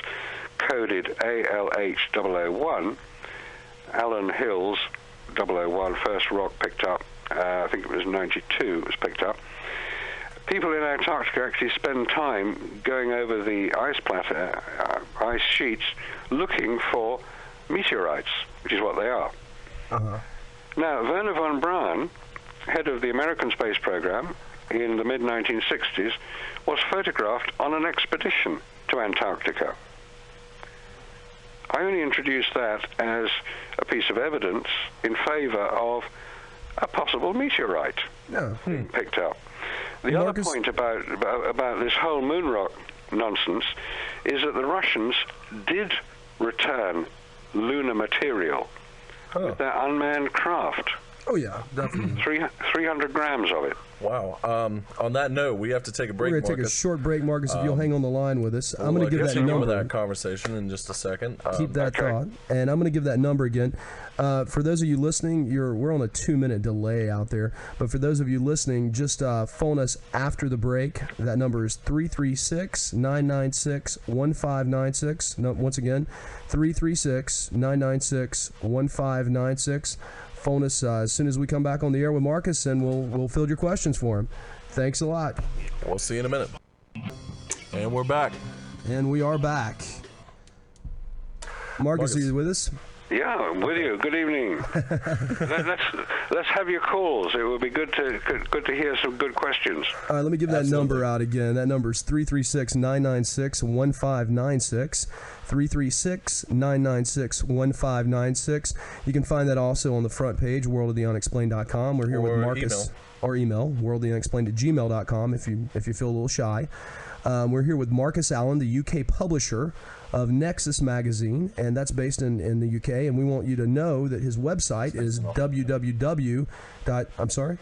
coded ALH001. Allen Hills 001, first rock picked up, I think it was 92 it was picked up. People in Antarctica actually spend time going over the ice sheets looking for meteorites, which is what they are. Now, Werner von Braun, head of the American space program in the mid-1960s, was photographed on an expedition to Antarctica. I only introduced that as a piece of evidence in favor of a possible meteorite being picked up. The other point about this whole moon rock nonsense is that the Russians did return lunar material with their unmanned craft. Oh, yeah, definitely. 300 grams of it. Wow. On that note, we have to take a break, We're going to take a short break, Marcus, if you'll hang on the line with us. I'm going to give that number. That conversation in just a second. Keep that thought. And I'm going to give that number again. For those of you listening, we're on a 2-minute delay out there. But for those of you listening, just phone us after the break. That number is 336-996-1596. No, once again, 336-996-1596. Phone us as soon as we come back on the air with Marcus, and we'll field your questions for him. Thanks a lot. We'll see you in a minute. And we're back. And we are back. Marcus, are you with us? Yeah, I'm with you. Good evening. let's have your calls. It would be good to hear some good questions. All right, let me give that number out again. That number is 336-996-1596. 336-996-1596. You can find that also on the front page, worldoftheunexplained.com. We're here with Marcus. Or email, worldoftheunexplained@gmail.com if you feel a little shy. We're here with Marcus Allen, the UK publisher of Nexus Magazine, and that's based in the UK. And we want you to know that his website is I'm sorry?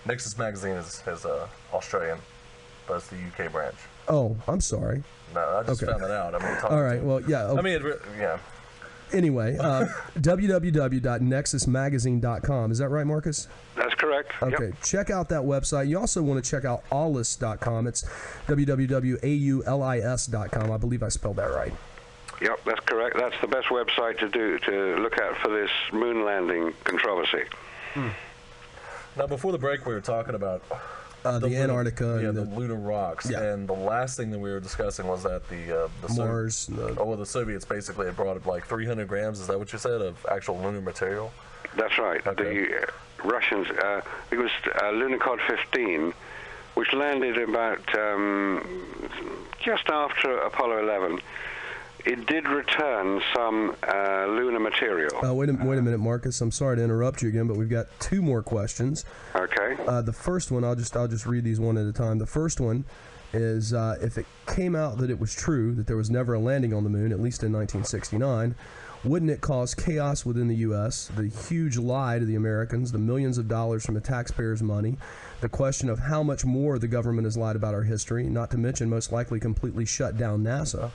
Nexus Magazine is Australian, but it's the UK branch. Oh, I'm sorry. No, I just found that out. All right, well, yeah. Okay. I mean, yeah. Anyway, www.nexusmagazine.com. Is that right, Marcus? That's correct. Okay, Yep. Check out that website. You also want to check out aulis.com. It's www.aulis.com. I believe I spelled that right. Yep, that's correct. That's the best website to look at for this moon landing controversy. Now, before the break, we were talking about the Antarctica. Yeah, the lunar rocks. Yeah. And the last thing that we were discussing was that the Mars. the Soviets basically had brought up like 300 grams, is that what you said, of actual lunar material? That's right. Okay. The Russians, it was Lunar Cod 15, which landed about just after Apollo 11. It did return some lunar material. Wait a minute, Marcus. I'm sorry to interrupt you again, but we've got 2 more questions. Okay. The first one, I'll just read these one at a time. The first one is if it came out that it was true that there was never a landing on the moon, at least in 1969, wouldn't it cause chaos within the U.S., the huge lie to the Americans, the millions of dollars from the taxpayers' money, the question of how much more the government has lied about our history, not to mention most likely completely shut down NASA?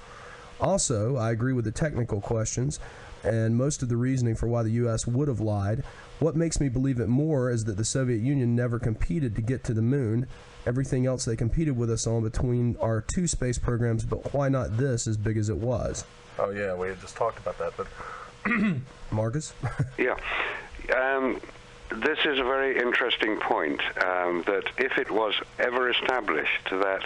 Also, I agree with the technical questions and most of the reasoning for why the U.S. would have lied. What makes me believe it more is that the Soviet Union never competed to get to the moon. Everything else they competed with us on between our 2 space programs, but why not this as big as it was? Oh, yeah, we had just talked about that, but... Marcus? Yeah. This is a very interesting point, that if it was ever established that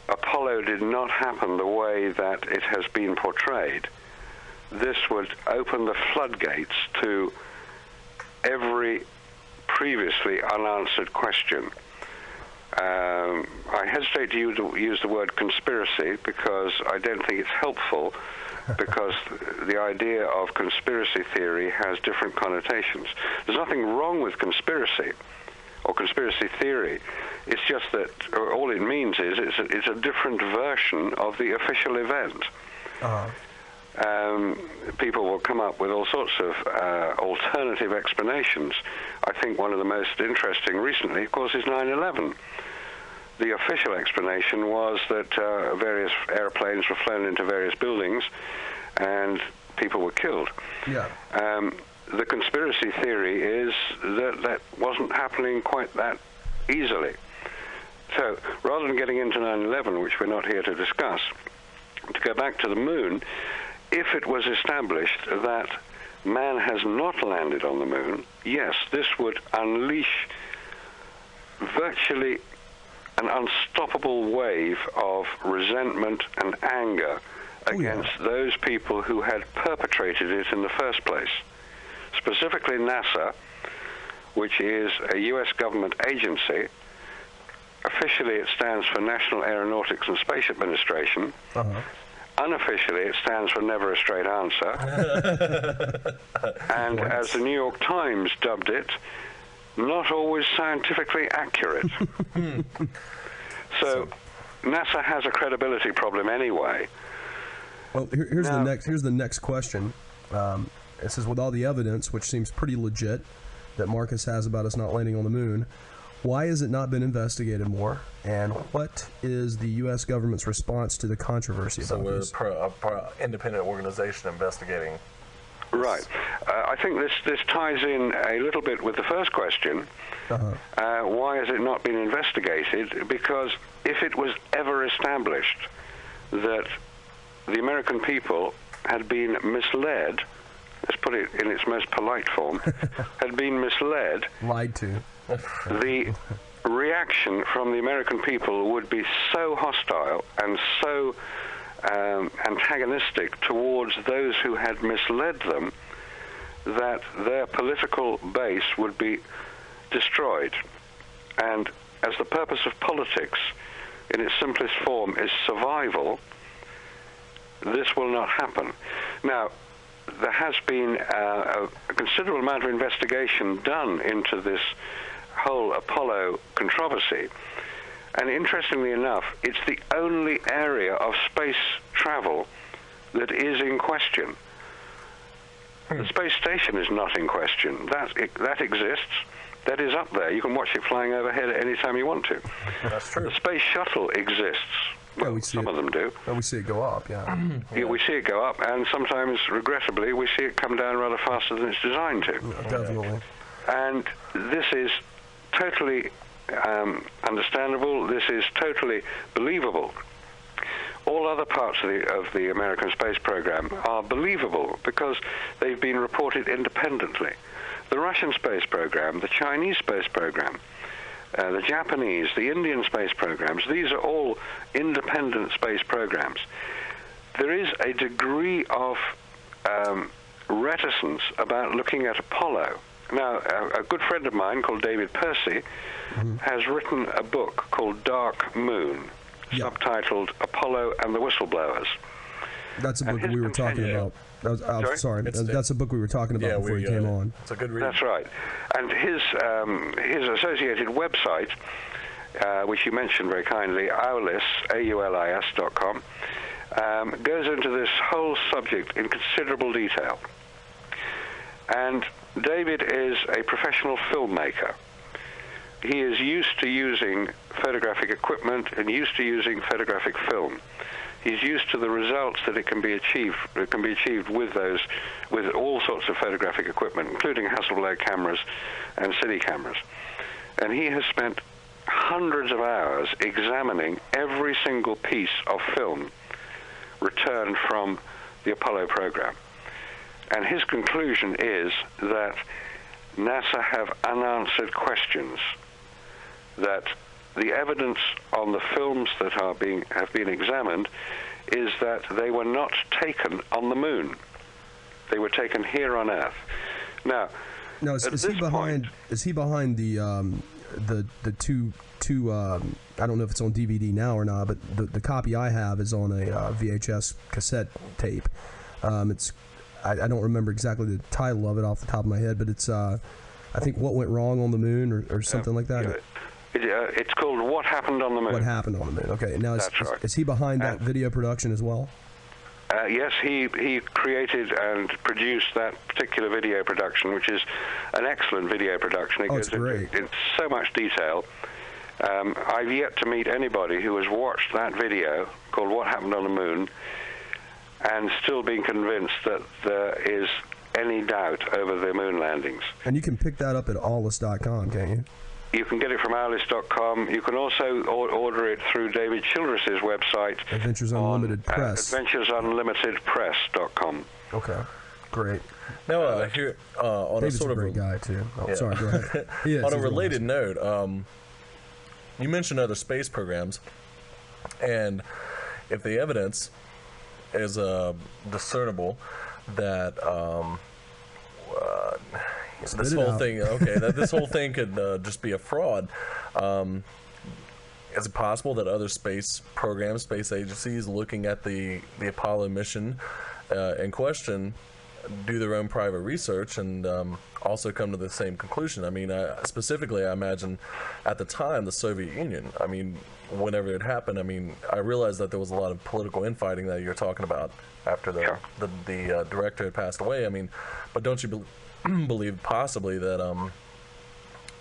Apollo did not happen the way that it has been portrayed, this would open the floodgates to every previously unanswered question. I hesitate to use the word conspiracy because I don't think it's helpful, because the idea of conspiracy theory has different connotations. There's nothing wrong with conspiracy or conspiracy theory. It's just that all it means is it's a different version of the official event. People will come up with all sorts of alternative explanations. I think one of the most interesting recently, of course, is 9/11. The official explanation was that various airplanes were flown into various buildings and people were killed. Yeah. The conspiracy theory is that that wasn't happening quite that easily. So rather than getting into 9/11, which we're not here to discuss, to go back to the moon, if it was established that man has not landed on the moon, yes, this would unleash virtually an unstoppable wave of resentment and anger against those people who had perpetrated it in the first place. Specifically NASA, which is a U.S. government agency. Officially, it stands for National Aeronautics and Space Administration. Unofficially, it stands for Never a Straight Answer. And as the New York Times dubbed it, not always scientifically accurate. So NASA has a credibility problem anyway. Well, here's the next question. It says, with all the evidence, which seems pretty legit, that Marcus has about us not landing on the moon, why has it not been investigated more? And what is the U.S. government's response to the controversy about this? So we're an independent organization investigating. Right. I think this ties in a little bit with the first question. Why has it not been investigated? Because if it was ever established that the American people had been misled, let's put it in its most polite form, had been misled, lied to, the reaction from the American people would be so hostile and so antagonistic towards those who had misled them that their political base would be destroyed. And as the purpose of politics, in its simplest form, is survival, this will not happen. Now, there has been a considerable amount of investigation done into this whole Apollo controversy. And interestingly enough, it's the only area of space travel that is in question. The space station is not in question. That exists. That is up there. You can watch it flying overhead at any time you want to. That's true. The space shuttle exists. Well, we see some of them do. Oh, we see it go up, yeah. Yeah, we see it go up, and sometimes, regrettably, we see it come down rather faster than it's designed to. Definitely. And this is totally understandable. This is totally believable. All other parts of the American space program are believable because they've been reported independently. The Russian space program, the Chinese space program, the Japanese, the Indian space programs, these are all independent space programs. There is a degree of reticence about looking at Apollo. Now, a good friend of mine called David Percy has written a book called Dark Moon, subtitled Apollo and the Whistleblowers. That's a book we were talking about. Sorry, that's a book we were talking about before you came on. It's a good read. That's right. And his associated website, which you mentioned very kindly, aulis.com, goes into this whole subject in considerable detail. And David is a professional filmmaker. He is used to using photographic equipment and used to using photographic film. He's used to the results that it can be achieved. It can be achieved with all sorts of photographic equipment, including Hasselblad cameras and cine cameras. And he has spent hundreds of hours examining every single piece of film returned from the Apollo program. And his conclusion is that NASA have unanswered questions that the evidence on the films that have been examined is that they were not taken on the moon. They were taken here on Earth. Now, is he behind the two I don't know if it's on DVD now or not, but the copy I have is on a VHS cassette tape. It's I don't remember exactly the title of it off the top of my head, but it's I think What Went Wrong on the Moon or something like that. It's called What Happened on the Moon. What Happened on the Moon. Okay, now is he behind that video production as well? Yes, he created and produced that particular video production, which is an excellent video production. It goes great. in so much detail. I've yet to meet anybody who has watched that video called What Happened on the Moon and still being convinced that there is any doubt over the moon landings. And you can pick that up at allus.com, can't you? You can get it from allus.com. You can also order it through David Childress's website. Adventures Unlimited Press. adventuresunlimitedpress.com. Okay, great. Now, here on David's a sort a great guy too. Oh, sorry, go ahead. On a related note, you mentioned other space programs, and if the evidence is discernible that this whole thing could just be a fraud, is it possible that other space programs, space agencies looking at the Apollo mission in question do their own private research and also come to the same conclusion? I mean, specifically, I imagine at the time, the Soviet Union, I mean, whenever it happened, I mean, I realized that there was a lot of political infighting that you're talking about after the director had passed away. I mean, but don't you believe possibly that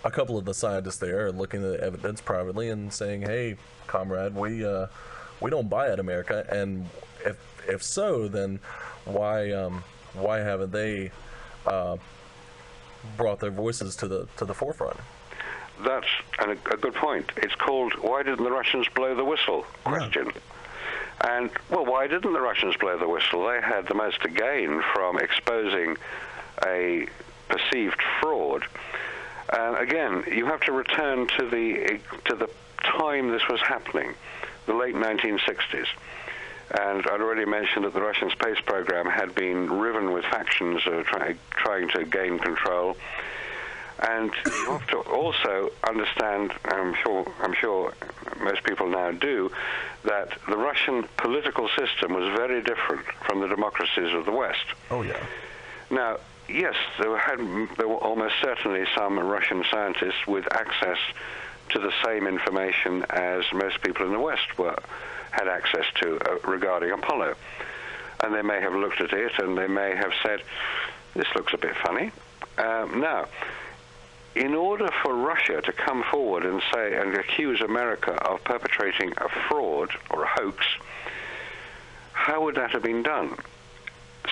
a couple of the scientists there are looking at the evidence privately and saying, hey, comrade, we don't buy it, America, and if so, then why haven't they brought their voices to the forefront? That's a good point. It's called "Why didn't the Russians blow the whistle?" question. Yeah. And well, why didn't the Russians blow the whistle? They had the most to gain from exposing a perceived fraud. Again, you have to return to the time this was happening, the late 1960s. And I'd already mentioned that the Russian space program had been riven with factions trying to gain control. And you have to also understand, I'm sure most people now do, that the Russian political system was very different from the democracies of the West. Oh, yeah. Now, yes, there were almost certainly some Russian scientists with access to the same information as most people in the West had access to regarding Apollo. And they may have looked at it and they may have said, this looks a bit funny. Now, in order for Russia to come forward and accuse America of perpetrating a fraud or a hoax, how would that have been done?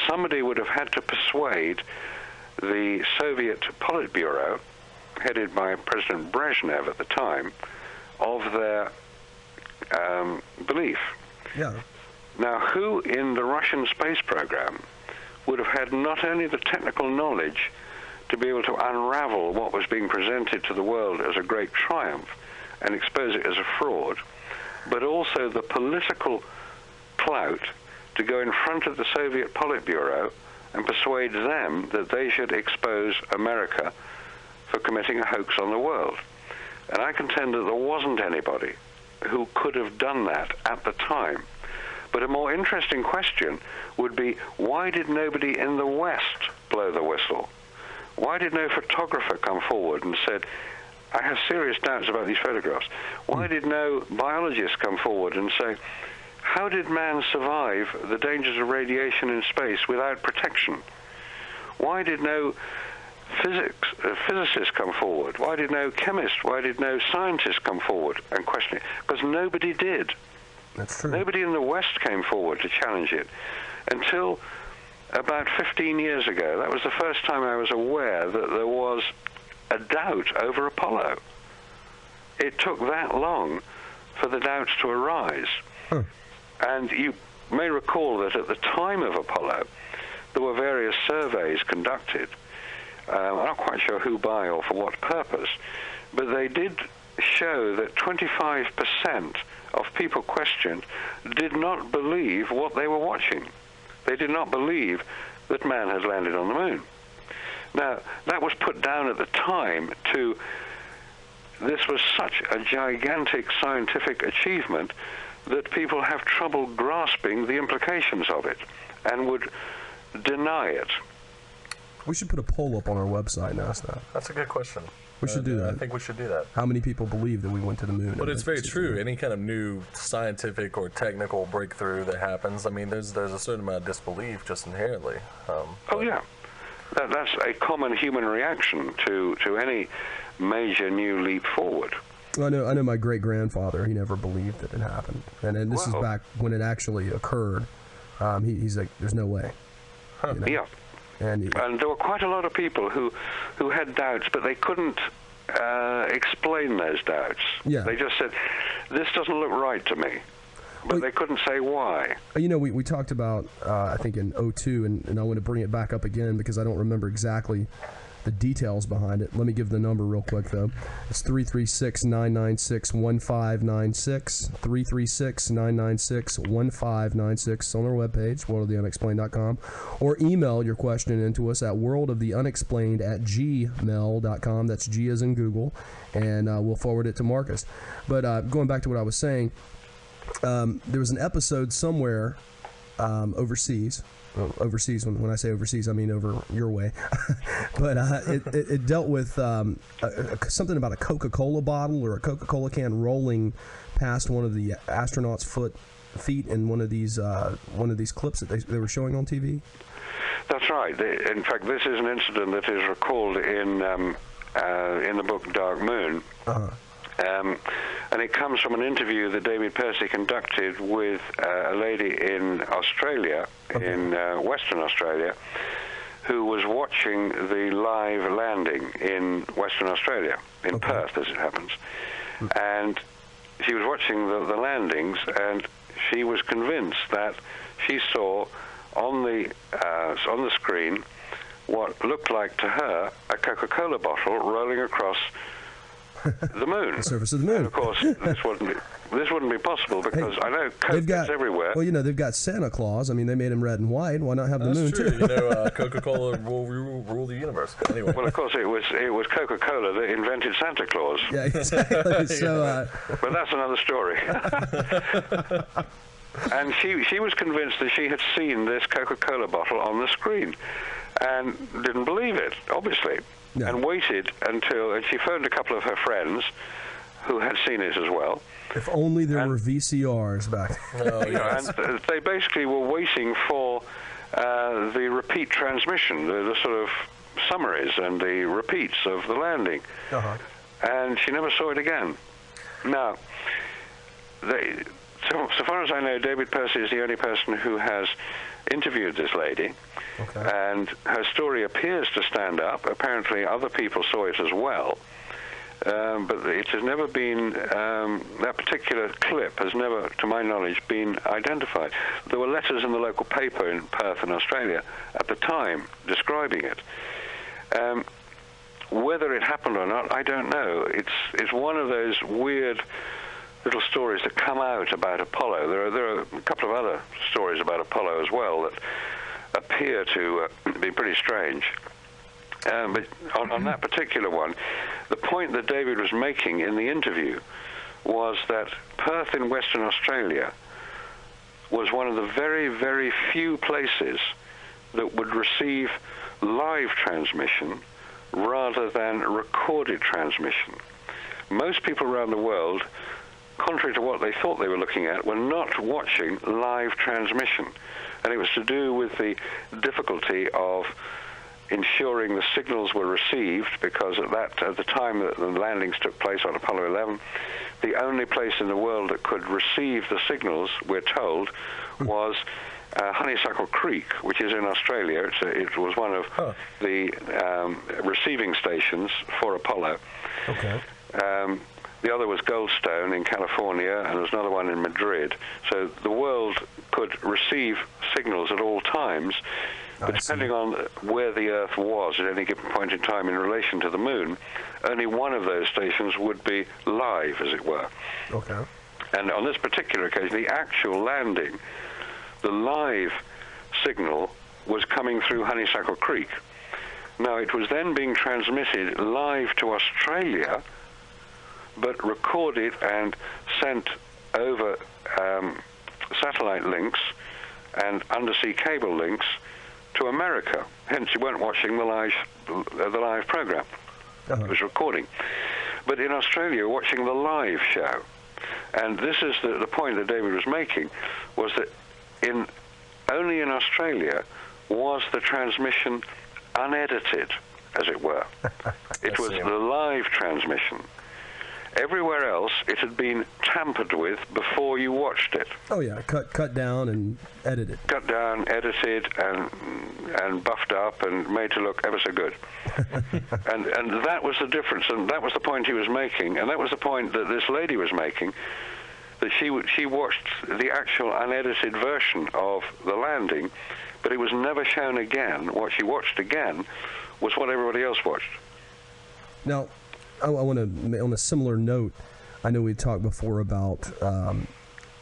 Somebody would have had to persuade the Soviet Politburo, headed by President Brezhnev at the time, of their belief. Yeah. Now, who in the Russian space program would have had not only the technical knowledge to be able to unravel what was being presented to the world as a great triumph and expose it as a fraud, but also the political clout to go in front of the Soviet Politburo and persuade them that they should expose America for committing a hoax on the world. And I contend that there wasn't anybody who could have done that at the time. But a more interesting question would be, why did nobody in the West blow the whistle? Why did no photographer come forward and said, I have serious doubts about these photographs? Why did no biologist come forward and say, how did man survive the dangers of radiation in space without protection? Why did no physicists come forward? Why did no chemists, why did no scientists come forward and question it? Because nobody did. That's true. Nobody in the West came forward to challenge it until about 15 years ago. That was the first time I was aware that there was a doubt over Apollo. It took that long for the doubts to arise. Huh. And you may recall that at the time of Apollo, there were various surveys conducted. I'm not quite sure who by or for what purpose, but they did show that 25% of people questioned did not believe what they were watching. They did not believe that man has landed on the moon. Now, that was put down at the time to, this was such a gigantic scientific achievement that people have trouble grasping the implications of it and would deny it. We should put a poll up on our website and ask that. That's a good question. We should do that. I think we should do that. How many people believe that we went to the moon? But it's very true. Any kind of new scientific or technical breakthrough that happens, I mean, there's a certain amount of disbelief just inherently. Oh, yeah. That's a common human reaction to any major new leap forward. I know my great-grandfather, he never believed that it happened. And this is back when it actually occurred. He's like, there's no way. You know? Yeah. And there were quite a lot of people who had doubts, but they couldn't explain those doubts. Yeah. They just said, this doesn't look right to me. But they couldn't say why. You know, we talked about, I think in 2002, and I want to bring it back up again because I don't remember exactly the details behind it. Let me give the number real quick, though. It's 336-996-1596, 336-996-1596 on our webpage, worldoftheunexplained.com, or email your question into us at worldoftheunexplained@gmail.com. That's G as in Google, and we'll forward it to Marcus. But going back to what I was saying, there was an episode somewhere overseas. Overseas, when I say overseas, I mean over your way. But it dealt with something about a Coca-Cola bottle or a Coca-Cola can rolling past one of the astronauts' feet in one of these clips that they were showing on TV. That's right. In fact, this is an incident that is recalled in the book Dark Moon. Uh-huh. And it comes from an interview that David Percy conducted with a lady in Australia, in Western Australia, who was watching the live landing in Western Australia, in Perth, as it happens. And she was watching the landings, and she was convinced that she saw on the screen what looked like to her a Coca-Cola bottle rolling across the moon. The surface of the moon. And of course, this wouldn't be possible because I know Coke is everywhere. Well, you know, they've got Santa Claus. I mean, they made him red and white. Why not have the moon true. too? You know, Coca-Cola will rule the universe. Anyway. Well, of course, it was Coca-Cola that invented Santa Claus. Yeah, exactly. So, but that's another story. And she was convinced that she had seen this Coca-Cola bottle on the screen, and didn't believe it, obviously. Yeah. And waited until, and she phoned a couple of her friends who had seen it as well. If only there were VCRs back then. Oh, yes. And they basically were waiting for the repeat transmission, the sort of summaries and the repeats of the landing. Uh-huh. And she never saw it again. Now, so far as I know, David Percy is the only person who has interviewed this lady. Okay. And her story appears to stand up. Apparently other people saw it as well. But it has never been, that particular clip has never, to my knowledge, been identified. There were letters in the local paper in Perth in Australia at the time describing it. Whether it happened or not, I don't know. It's one of those weird little stories that come out about Apollo. There are a couple of other stories about Apollo as well that appear to be pretty strange. But on that particular one, the point that David was making in the interview was that Perth in Western Australia was one of the very, very few places that would receive live transmission rather than recorded transmission. Most people around the world, contrary to what they thought they were looking at, were not watching live transmission. And it was to do with the difficulty of ensuring the signals were received, because at the time that the landings took place on Apollo 11, the only place in the world that could receive the signals, we're told, was Honeysuckle Creek, which is in Australia. It was one of the receiving stations for Apollo. Okay. The other was Goldstone in California, and there's another one in Madrid. So the world could receive signals at all times But depending on where the Earth was at any given point in time in relation to the Moon, only one of those stations would be live, as it were. Okay. And on this particular occasion, the actual landing, the live signal was coming through Honeysuckle Creek. Now, it was then being transmitted live to Australia, but recorded and sent over satellite links and undersea cable links to America. Hence, you weren't watching the live program. It was recording. But in Australia, you're watching the live show. And this is the point that David was making, was that only in Australia was the transmission unedited, as it were. It was the live transmission. Everywhere else, it had been tampered with before you watched it. Oh yeah, cut down and edited. Cut down, edited, and buffed up and made to look ever so good. and that was the difference, and that was the point he was making, and that was the point that this lady was making, that she watched the actual unedited version of the landing, but it was never shown again. What she watched again was what everybody else watched. Now, I want to, on a similar note, I know we talked before about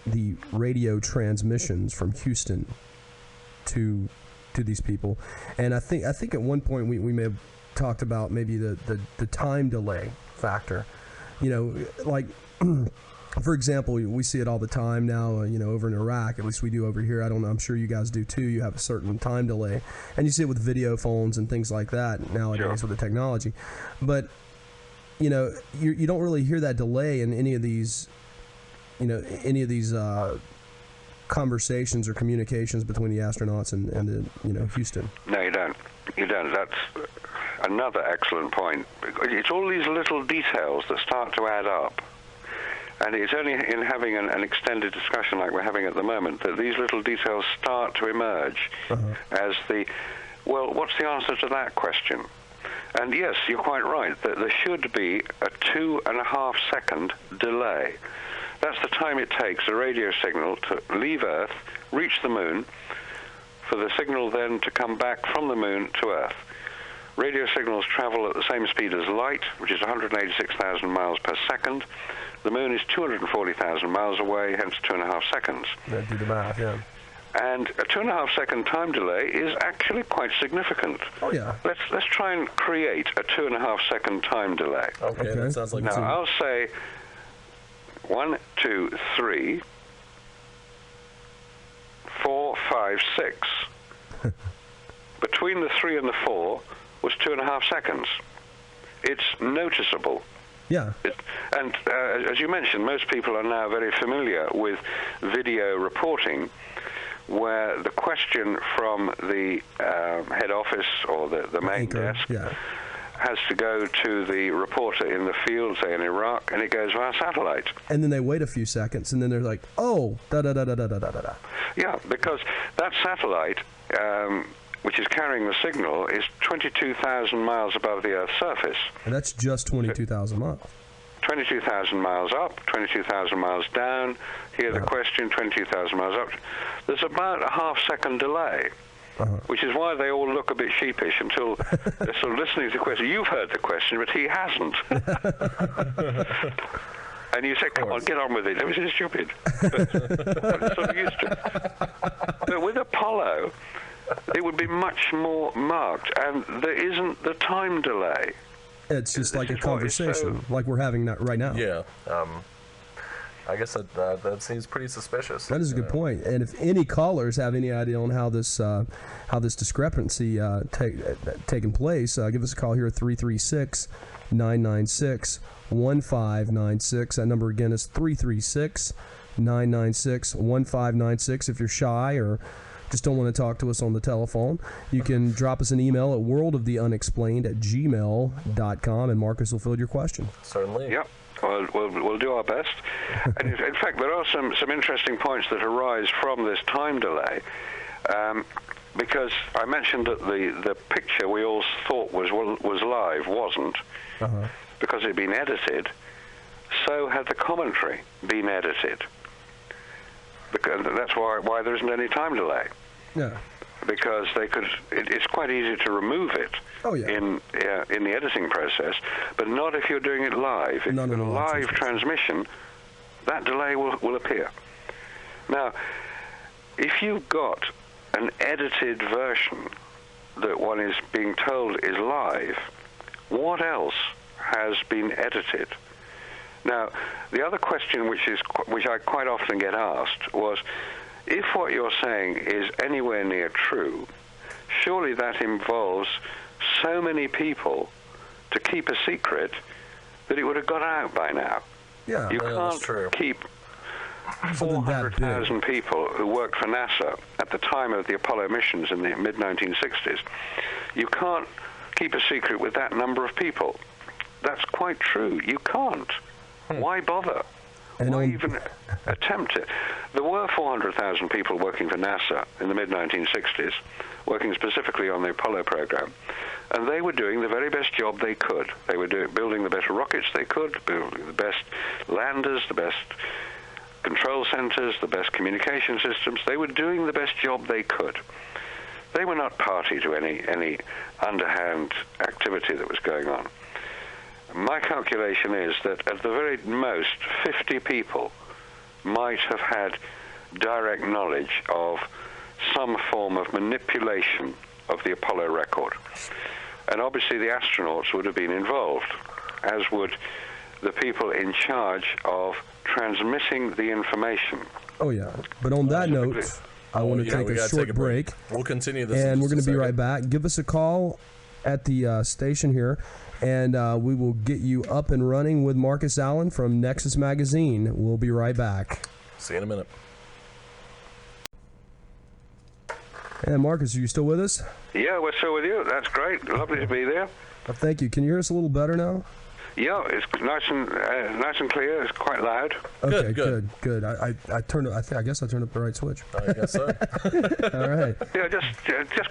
the radio transmissions from Houston to these people, and I think at one point we may have talked about maybe the time delay factor. You know, like for example, we see it all the time now. Over in Iraq, at least we do over here. I don't know. I'm sure you guys do too. You have a certain time delay, and you see it with video phones and things like that nowadays with the technology, but you don't really hear that delay in any of these, conversations or communications between the astronauts and Houston. No, you don't. You don't. That's another excellent point. It's all these little details that start to add up. And it's only in having an extended discussion like we're having at the moment that these little details start to emerge as what's the answer to that question? And yes, you're quite right, that there should be a 2.5 second delay. That's the time it takes a radio signal to leave Earth, reach the Moon, for the signal then to come back from the Moon to Earth. Radio signals travel at the same speed as light, which is 186,000 miles per second. The Moon is 240,000 miles away, hence 2.5 seconds. That do the math, yeah. And a 2.5 second time delay is actually quite significant. Oh yeah. Let's try and create a 2.5 second time delay. Okay. That sounds like now I'll say 1, 2, 3, 4, 5, 6. Between the 3 and the 4 was 2.5 seconds. It's noticeable. Yeah. And as you mentioned, most people are now very familiar with video reporting, where the question from the head office or the main desk has to go to the reporter in the field, say in Iraq, and it goes via satellite. And then they wait a few seconds, and then they're like, oh, da-da-da-da-da-da-da-da. Yeah, because that satellite, which is carrying the signal, is 22,000 miles above the Earth's surface. And that's just 22,000 miles. 22,000 miles up, 22,000 mials down. Hear the question, 22,000 miles up. There's about a half-second delay, which is why they all look a bit sheepish until they're sort of listening to the question. You've heard the question, but he hasn't. And you say, come on, get on with it. It was stupid. But sort of used to. But with Apollo, it would be much more marked, and there isn't the time delay. It's just like a conversation, like we're having right now. Yeah. I guess that seems pretty suspicious. That is a good point. And if any callers have any idea on how this discrepancy taken place, give us a call here at 336-996-1596. That number again is 336-996-1596. If you're shy or just don't want to talk to us on the telephone, you can drop us an email at worldoftheunexplained@gmail.com, and Marcus will field your question. Certainly. Yep. We'll do our best. And in fact, there are some interesting points that arise from this time delay, because I mentioned that the picture we all thought was live wasn't, because it had been edited. So had the commentary been edited. Because that's why there isn't any time delay. Yeah. because they could. It's quite easy to remove it in the editing process, but not if you're doing it live. If you're doing a live transmission, that delay will appear. Now, if you've got an edited version that one is being told is live, what else has been edited? Now, the other question which I quite often get asked was, if what you're saying is anywhere near true, surely that involves so many people to keep a secret that it would have got out by now. Yeah, you can't keep 400,000 people who worked for NASA at the time of the Apollo missions in the mid-1960s. You can't keep a secret with that number of people. That's quite true. You can't. Why bother? Why even attempt it? There were 400,000 people working for NASA in the mid-1960s, working specifically on the Apollo program, and they were doing the very best job they could. They were building the best rockets they could, building the best landers, the best control centers, the best communication systems. They were doing the best job they could. They were not party to any underhand activity that was going on. My calculation is that at the very most, 50 people might have had direct knowledge of some form of manipulation of the Apollo record. And obviously the astronauts would have been involved, as would the people in charge of transmitting the information. Oh, yeah. But on that note, I want to take a short break. We'll continue this. And we're going to be right back. Give us a call at the station here, and we will get you up and running with Marcus Allen from Nexus Magazine. We'll be right back. See you in a minute. And Marcus, are you still with us? Yeah, we're still with you. That's great. Lovely to be there. Thank you. Can you hear us a little better now? Yeah, it's nice and clear. It's quite loud. Okay, good. I turned. I guess I turned up the right switch. I guess so. All right. Yeah, just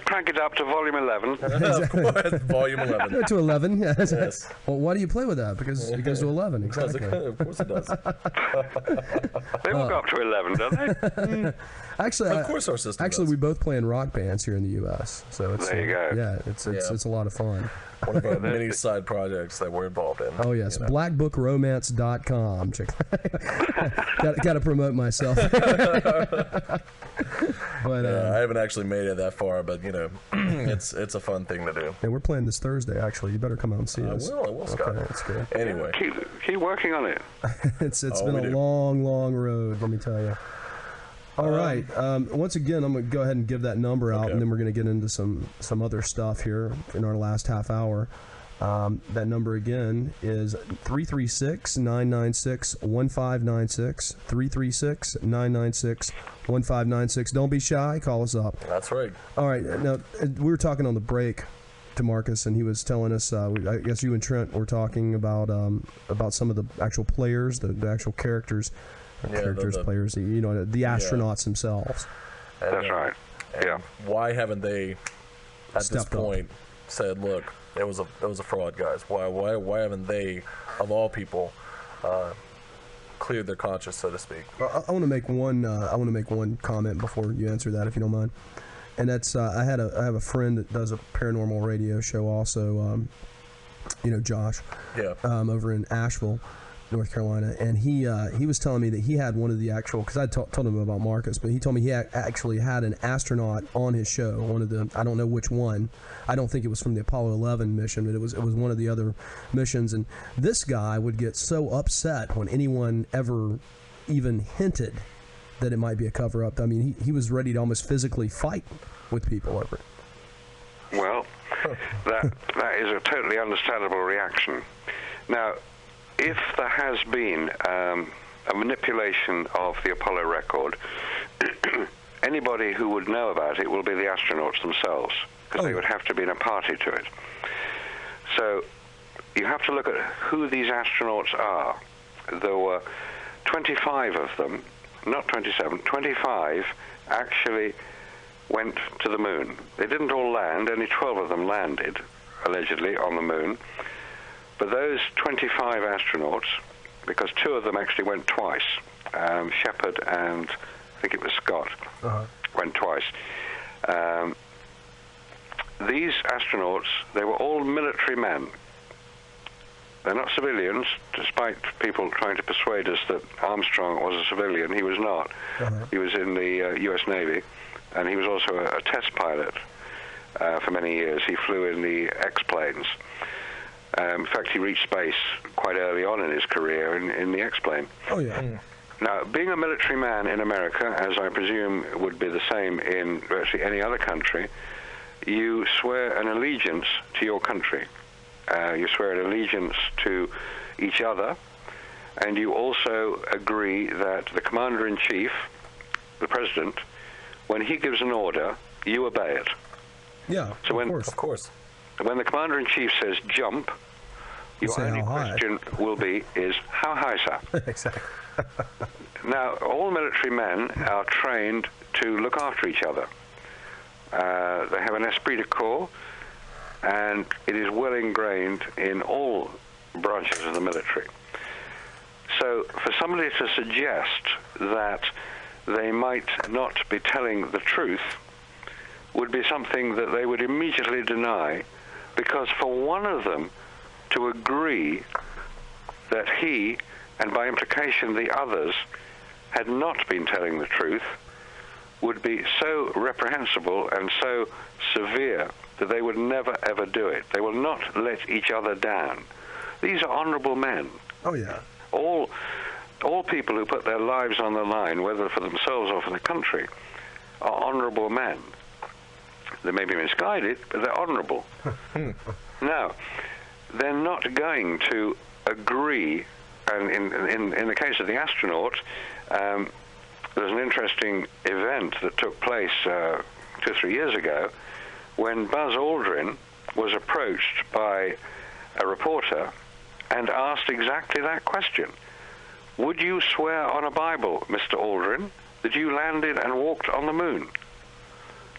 crank it up to volume 11. Of course, volume 11. To 11. Yes. Well, why do you play with that? Because it goes to 11. Exactly. Of course it does. They all go up to 11, don't they? Actually, of course our system. Actually, we both play in rock bands here in the U.S. So it's there you go. Yeah, it's a lot of fun. One of our many side projects that we're involved in. Oh yes, blackbookromance.com. Got to promote myself. But I haven't actually made it that far, but it's a fun thing to do. Yeah, we're playing this Thursday. Actually, you better come out and see us. I will, Scott. Okay, that's good. Anyway, keep working on it. It's been a long road, let me tell you. All right. Once again, I'm going to go ahead and give that number out, and then we're going to get into some other stuff here in our last half hour. That number again is 336-996-1596. 336-996-1596. Don't be shy. Call us up. That's right. All right. Now, we were talking on the break to Marcus, and he was telling us, I guess you and Trent were talking about some of the actual players, the actual characters. Players, the astronauts themselves. And, that's right. Yeah. Why haven't they, at this point, said, "Look, it was a fraud, guys"? Why haven't they, of all people, cleared their conscience, so to speak? I want to make one comment before you answer that, if you don't mind. And that's I have a friend that does a paranormal radio show also. Josh. Yeah. Over in Asheville, North Carolina, and he was telling me that he had one of the actual, because I told him about Marcus, but he told me he actually had an astronaut on his show, one of the, I don't know which one, I don't think it was from the Apollo 11 mission, but it was one of the other missions, and this guy would get so upset when anyone ever even hinted that it might be a cover-up. I mean, he was ready to almost physically fight with people over it. Well, that is a totally understandable reaction. Now, if there has been a manipulation of the Apollo record, anybody who would know about it will be the astronauts themselves, because they would have to be in a party to it. So you have to look at who these astronauts are. There were 25 of them, not 27, 25 actually went to the moon. They didn't all land, only 12 of them landed, allegedly, on the moon. But those 25 astronauts, because 2 of them actually went twice, Shepard and I think it was Scott, went twice. these astronauts, they were all military men. They're not civilians, despite people trying to persuade us that Armstrong was a civilian. He was not. He was in the U.S. Navy, and he was also a test pilot for many years. He flew in the X-planes. In fact, he reached space quite early on in his career in the X-plane. Oh, yeah. Now, being a military man in America, as I presume would be the same in virtually any other country, you swear an allegiance to your country. You swear an allegiance to each other, and you also agree that the commander-in-chief, the president, when he gives an order, you obey it. Yeah, so of course. When the commander-in-chief says jump, your only question will be, how high, sir? Exactly. Now, all military men are trained to look after each other. They have an esprit de corps, and it is well ingrained in all branches of the military. So for somebody to suggest that they might not be telling the truth would be something that they would immediately deny, because for one of them to agree that he, and by implication the others, had not been telling the truth would be so reprehensible and so severe that they would never, ever do it. They will not let each other down. These are honorable men. Oh, yeah. All people who put their lives on the line, whether for themselves or for the country, are honorable men. They may be misguided, but they're honorable. Now, they're not going to agree, and in the case of the astronaut, there's an interesting event that took place 2 or 3 years ago when Buzz Aldrin was approached by a reporter and asked exactly that question. Would you swear on a Bible, Mr. Aldrin, that you landed and walked on the moon?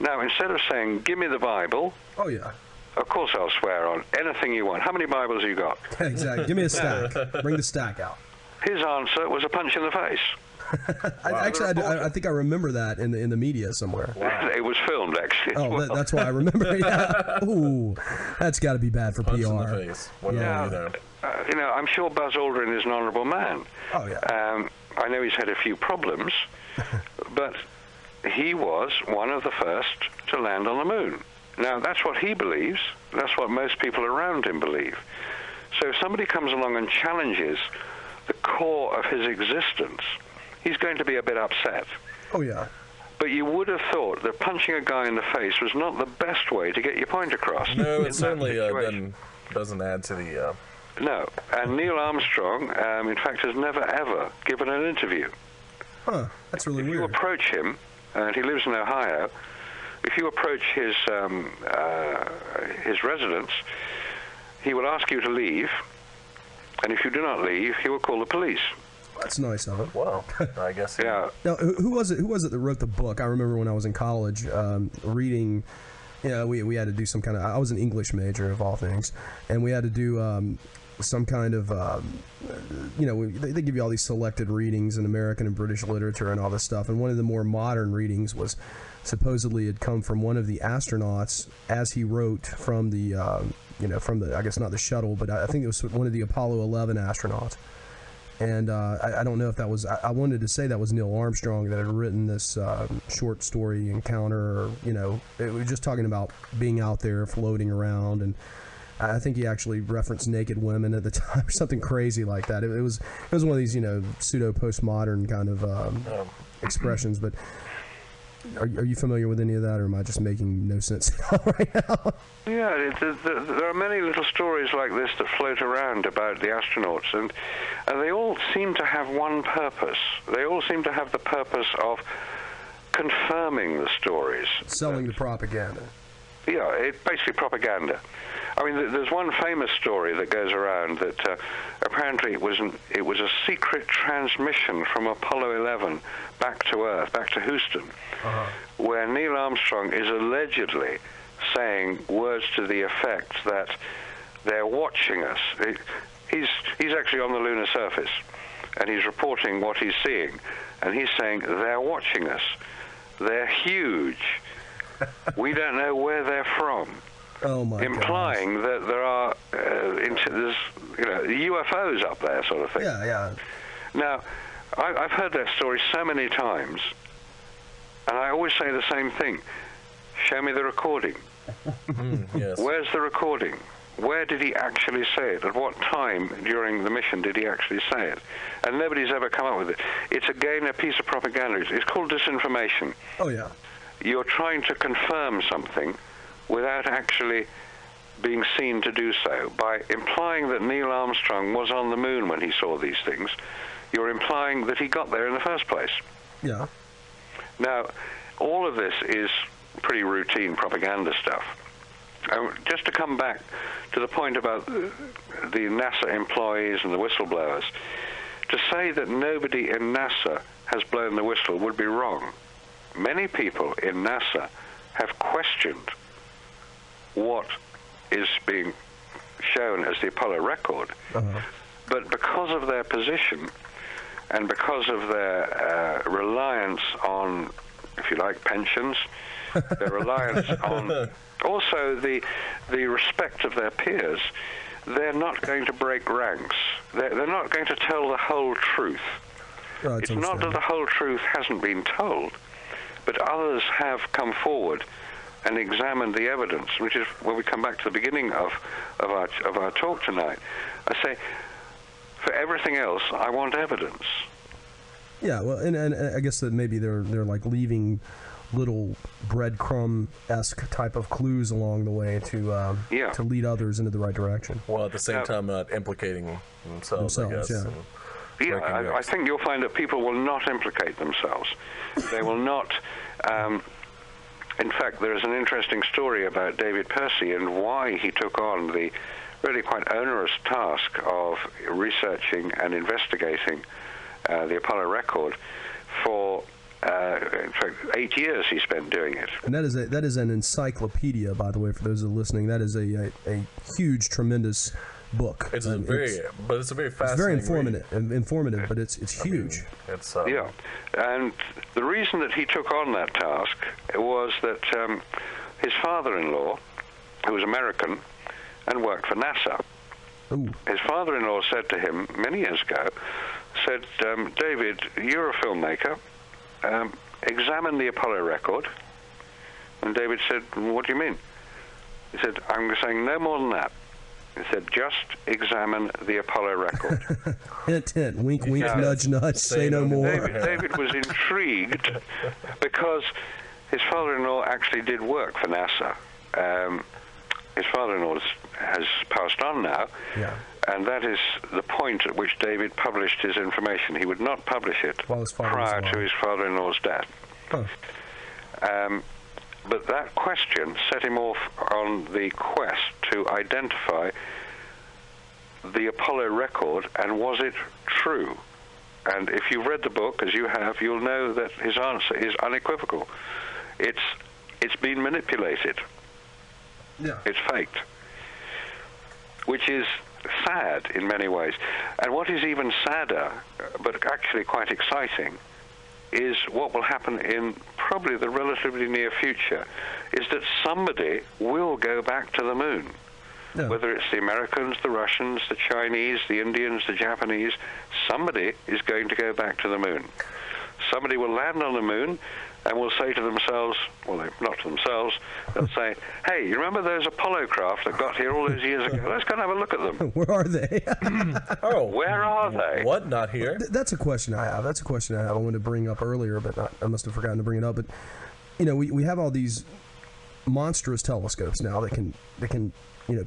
Now, instead of saying, give me the Bible, oh, yeah, of course I'll swear on anything you want. How many Bibles have you got? Exactly. Give me a stack. Bring the stack out. His answer was a punch in the face. I think I remember that in the media somewhere. Wow. It was filmed, actually. Oh, that's why I remember. Yeah. Ooh, that's got to be bad for punch PR. In the face. Yeah. I'm sure Buzz Aldrin is an honourable man. Oh, yeah. I know he's had a few problems, but he was one of the first to land on the moon. Now, that's what he believes. That's what most people around him believe. So if somebody comes along and challenges the core of his existence, he's going to be a bit upset. Oh, yeah. But you would have thought that punching a guy in the face was not the best way to get your point across. No, it certainly doesn't add to the... No, and Neil Armstrong, in fact, has never, ever given an interview. Huh, that's really weird. If you approach him, and he lives in Ohio, if you approach his residence, he will ask you to leave, and if you do not leave, he will call the police. That's nice of him. Wow, I guess. Yeah. Now, who was it that wrote the book? I remember when I was in college reading. We had to do some kind of. I was an English major of all things, and we had to do some kind of. They give you all these selected readings in American and British literature and all this stuff, and one of the more modern readings was supposedly had come from one of the astronauts as he wrote from the I guess not the shuttle, but I think it was one of the Apollo 11 astronauts. And I don't know if that was... I wanted to say that was Neil Armstrong that had written this short story encounter, or, it was just talking about being out there floating around, and I think he actually referenced naked women at the time, or something crazy like that. It was one of these, pseudo-postmodern kind of expressions, but... Are you familiar with any of that, or am I just making no sense at all right now? Yeah, there are many little stories like this that float around about the astronauts, and they all seem to have one purpose. They all seem to have the purpose of confirming the stories. Selling the propaganda. Yeah, it's basically propaganda. I mean, there's one famous story that goes around that apparently it was a secret transmission from Apollo 11 back to Earth, back to Houston, where Neil Armstrong is allegedly saying words to the effect that they're watching us. He's actually on the lunar surface, and he's reporting what he's seeing, and he's saying they're watching us. They're huge. We don't know where they're from. Oh my God. Implying that there are there's, UFOs up there, sort of thing. Yeah. Now, I've heard that story so many times, and I always say the same thing. Show me the recording. Yes. Where's the recording? Where did he actually say it? At what time during the mission did he actually say it? And nobody's ever come up with it. It's, again, a piece of propaganda. It's called disinformation. Oh, yeah. You're trying to confirm something without actually being seen to do so. By implying that Neil Armstrong was on the moon when he saw these things, you're implying that he got there in the first place. Yeah. Now, all of this is pretty routine propaganda stuff. Just to come back to the point about the NASA employees and the whistleblowers, to say that nobody in NASA has blown the whistle would be wrong. Many people in NASA have questioned what is being shown as the Apollo record, but because of their position and because of their reliance on, if you like, pensions, their reliance on also the respect of their peers, they're not going to break ranks. They're not going to tell the whole truth. It's not that the whole truth hasn't been told, but others have come forward and examined the evidence, which is when we come back to the beginning of our talk tonight. I say, for everything else, I want evidence. Yeah, well, and I guess that maybe they're like leaving little breadcrumb-esque type of clues along the way to lead others into the right direction. Well, at the same time, not implicating themselves, I guess. Yeah, I think you'll find that people will not implicate themselves. They will not. In fact, there is an interesting story about David Percy and why he took on the really quite onerous task of researching and investigating the Apollo record for, in fact, 8 years he spent doing it. And that is an encyclopedia, by the way, for those who are listening. That is a huge, tremendous book. It's a very fascinating. It's very informative, but it's huge. Yeah, and the reason that he took on that task was that his father-in-law, who was American and worked for NASA, his father-in-law said to him many years ago, said, David, you're a filmmaker, examine the Apollo record. And David said, what do you mean? He said, I'm saying no more than that. He said, just examine the Apollo record. Hint, hint, wink, wink, nudge, nudge, say no more. David was intrigued because his father-in-law actually did work for NASA. His father-in-law has passed on now, and that is the point at which David published his information. He would not publish it prior to his father-in-law's death. But that question set him off on the quest to identify the Apollo record, and was it true? And if you've read the book, as you have, you'll know that his answer is unequivocal. It's been manipulated. Yeah. It's faked. Which is sad in many ways. And what is even sadder, but actually quite exciting, is what will happen in probably the relatively near future, is that somebody will go back to the moon. Yeah. Whether it's the Americans, the Russians, the Chinese, the Indians, the Japanese, somebody is going to go back to the moon. Somebody will land on the moon and will say to themselves, well, not to themselves, they'll say, hey, you remember those Apollo craft that got here all those years ago? Let's go and have a look at them. Where are they? Where are they? What? Not here? That's a question I have. I wanted to bring up earlier, but I must have forgotten to bring it up. But, we have all these monstrous telescopes now that can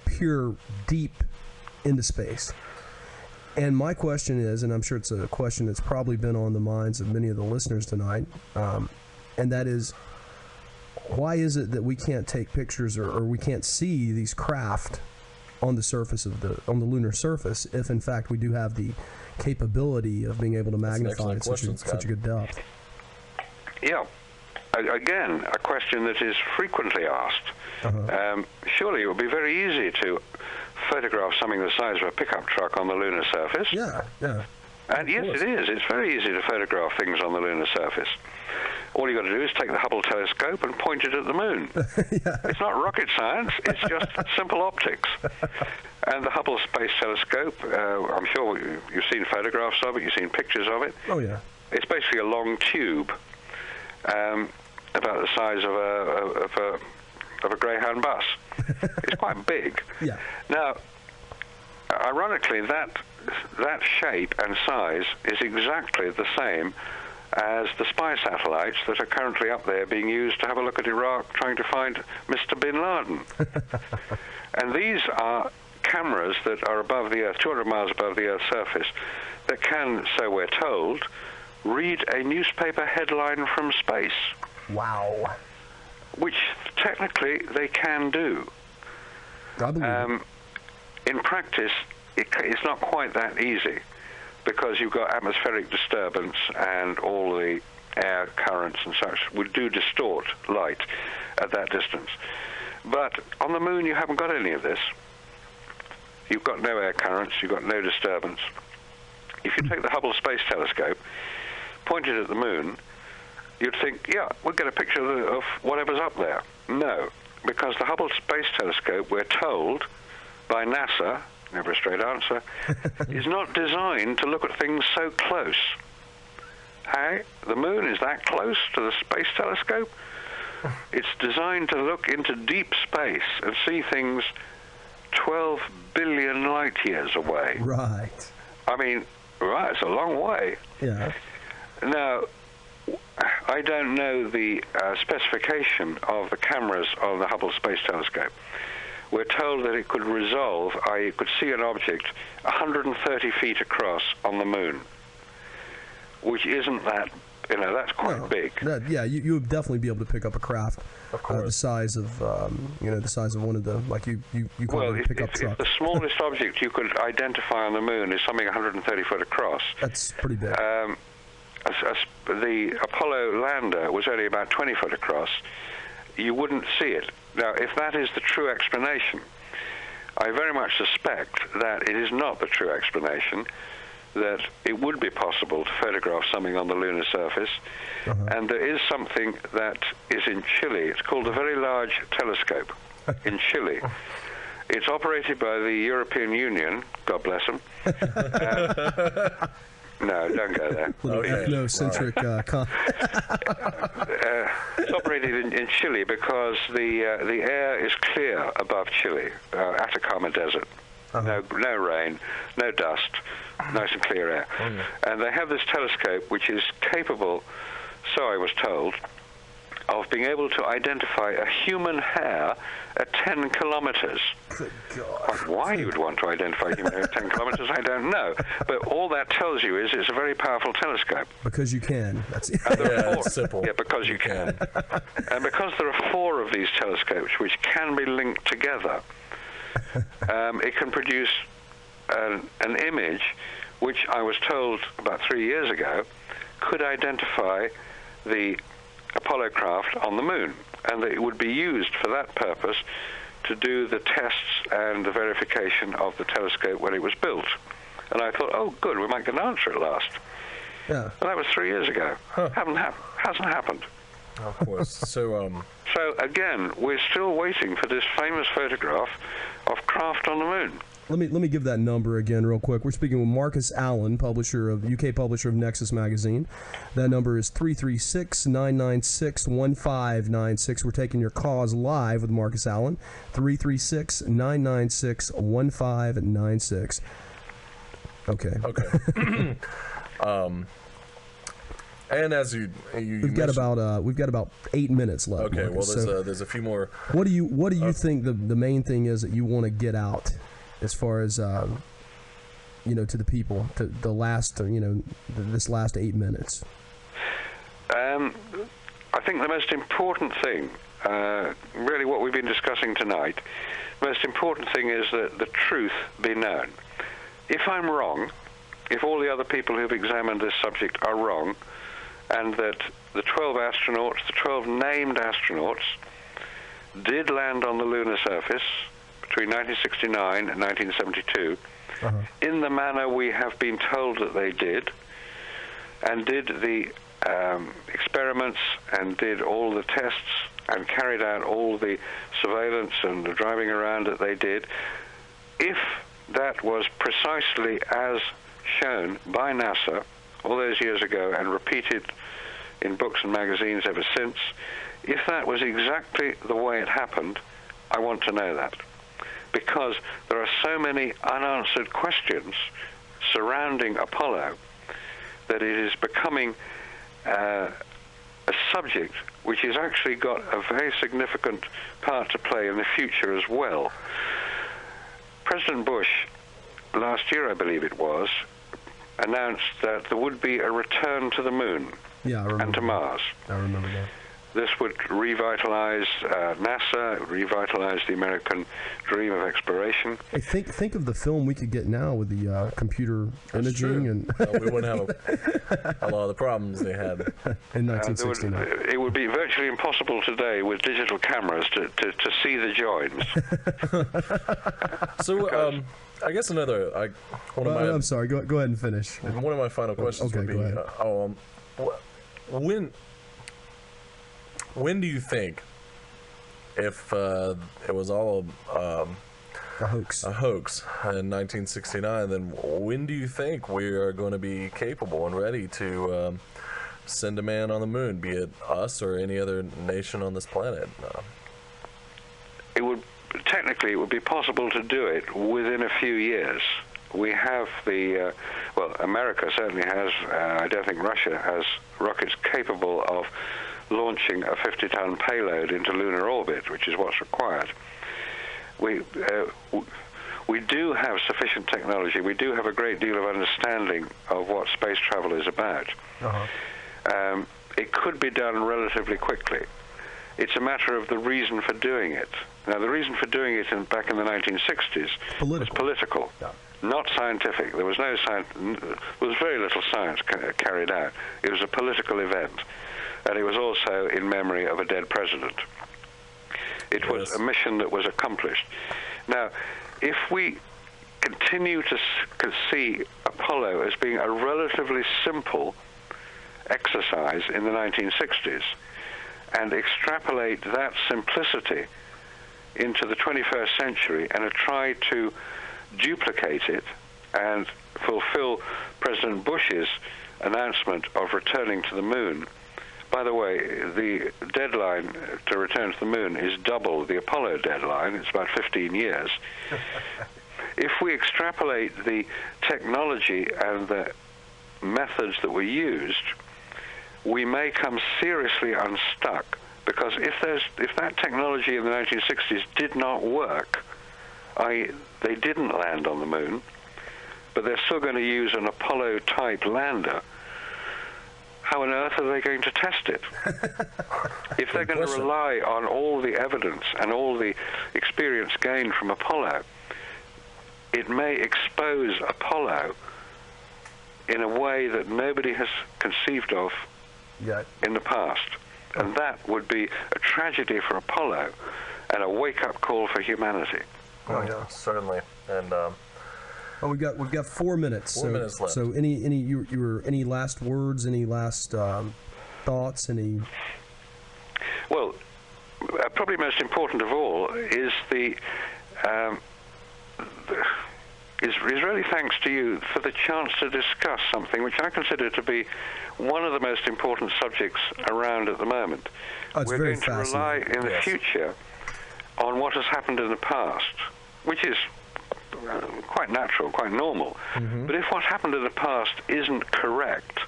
peer deep into space. And my question is, and I'm sure it's a question that's probably been on the minds of many of the listeners tonight, and that is, why is it that we can't take pictures or we can't see these craft on the surface on the lunar surface, if in fact we do have the capability of being able to magnify at such a good depth? Yeah. Again, a question that is frequently asked. Surely it would be very easy to photograph something the size of a pickup truck on the lunar surface. Yeah. And yes, it is. It's very easy to photograph things on the lunar surface. All you've got to do is take the Hubble telescope and point it at the moon. It's not rocket science, it's just simple optics. And the Hubble Space Telescope, I'm sure you've seen photographs of it, you've seen pictures of it. Oh, yeah. It's basically a long tube about the size of a Greyhound bus. It's quite big. Yeah. Now, ironically, that shape and size is exactly the same as the spy satellites that are currently up there being used to have a look at Iraq trying to find Mr. Bin Laden. And these are cameras that are above the Earth, 200 miles above the Earth's surface, that can, so we're told, read a newspaper headline from space. Wow. Which technically they can do. I believe in practice, it's not quite that easy, because you've got atmospheric disturbance and all the air currents and such would do distort light at that distance. But on the moon, you haven't got any of this. You've got no air currents, you've got no disturbance. If you take the Hubble Space Telescope, point it at the moon, you'd think, yeah, we'll get a picture of whatever's up there. No, because the Hubble Space Telescope, we're told by NASA, never a straight answer, is not designed to look at things so close. Hey, the moon is that close to the space telescope? It's designed to look into deep space and see things 12 billion light years away. Right. I mean, right, it's a long way. Yeah. Now, I don't know the specification of the cameras on the Hubble Space Telescope. We're told that it could resolve, i.e. it could see an object 130 feet across on the moon, which isn't that, that's quite big. Yeah, you would definitely be able to pick up a craft the size of, the size of one of the, like you call it a pickup truck. If the smallest object you could identify on the moon is something 130 foot across. That's pretty big. The Apollo lander was only about 20 foot across. You wouldn't see it. Now, if that is the true explanation, I very much suspect that it is not the true explanation, that it would be possible to photograph something on the lunar surface. And there is something that is in Chile. It's called the Very Large Telescope in Chile. It's operated by the European Union, God bless them. No, don't go there. Ethnocentric it's operated in Chile because the air is clear above Chile, Atacama Desert. No rain, no dust, nice and clear air. And they have this telescope which is capable, so I was told, of being able to identify a human hair at 10 kilometers. Good God. Why you would want to identify a human hair at 10 kilometers, I don't know. But all that tells you is it's a very powerful telescope. Because you can. That's it's simple. Yeah, because you can. And because there are 4 of these telescopes which can be linked together, it can produce an image which I was told about 3 years ago could identify the Apollo craft on the moon, and that it would be used for that purpose to do the tests and the verification of the telescope when it was built. And I thought, oh, good, we might get an answer at last. Yeah. And that was 3 years ago. Hasn't happened. Of course. So again, we're still waiting for this famous photograph of craft on the moon. Let me give that number again real quick. We're speaking with Marcus Allen, UK publisher of Nexus Magazine. That number is 336-996-1596. We're taking your calls live with Marcus Allen. 336-996-1596. Okay. And as you we've got about 8 minutes left. Okay, Marcus. Well, there's a few more. What do you think the main thing is that you want to get out, as far as to the people, to the last this last 8 minutes? I think the most important thing, really what we've been discussing tonight, the most important thing is that the truth be known. If I'm wrong, if all the other people who've examined this subject are wrong, and that the 12 named astronauts, did land on the lunar surface between 1969 and 1972, in the manner we have been told that they did, and did the experiments and did all the tests and carried out all the surveillance and the driving around that they did, if that was precisely as shown by NASA all those years ago and repeated in books and magazines ever since, if that was exactly the way it happened, I want to know that. Because there are so many unanswered questions surrounding Apollo that it is becoming a subject which has actually got a very significant part to play in the future as well. President Bush, last year I believe it was, announced that there would be a return to the moon and to Mars. I remember that. This would revitalize NASA, it would revitalize the American dream of exploration. Hey, think of the film we could get now with the computer imaging, and we wouldn't have a lot of the problems they had in 1969. It would be virtually impossible today with digital cameras to see the joins. So, I guess another. I'm sorry. Go ahead and finish. One of my final questions would be, when do you think, if it was all a hoax in 1969, then when do you think we are going to be capable and ready to send a man on the moon, be it us or any other nation on this planet? Technically, it would be possible to do it within a few years. We have America certainly has, I don't think Russia has rockets capable of launching a 50-ton payload into lunar orbit, which is what's required. We do have sufficient technology. We do have a great deal of understanding of what space travel is about. It could be done relatively quickly. It's a matter of the reason for doing it. Now, the reason for doing it back in the 1960s was political, not scientific. There was very little science carried out. It was a political event. And it was also in memory of a dead president. It was a mission that was accomplished. Now, if we continue to see Apollo as being a relatively simple exercise in the 1960s and extrapolate that simplicity into the 21st century and try to duplicate it and fulfill President Bush's announcement of returning to the moon. By the way, the deadline to return to the moon is double the Apollo deadline. It's about 15 years. If we extrapolate the technology and the methods that were used, we may come seriously unstuck, because if that technology in the 1960s did not work, they didn't land on the moon, but they're still going to use an Apollo-type lander, how on earth are they going to test it? If they're going to rely on all the evidence and all the experience gained from Apollo, it may expose Apollo in a way that nobody has conceived of in the past. And that would be a tragedy for Apollo and a wake-up call for humanity. Oh, yeah, certainly. And we've got 4 minutes. 4 minutes left. So any last words? Any last thoughts? Any? Well, probably most important of all is is really thanks to you for the chance to discuss something which I consider to be one of the most important subjects around at the moment. We're going to rely in the future on what has happened in the past, which is quite natural, quite normal. But if what happened in the past isn't correct,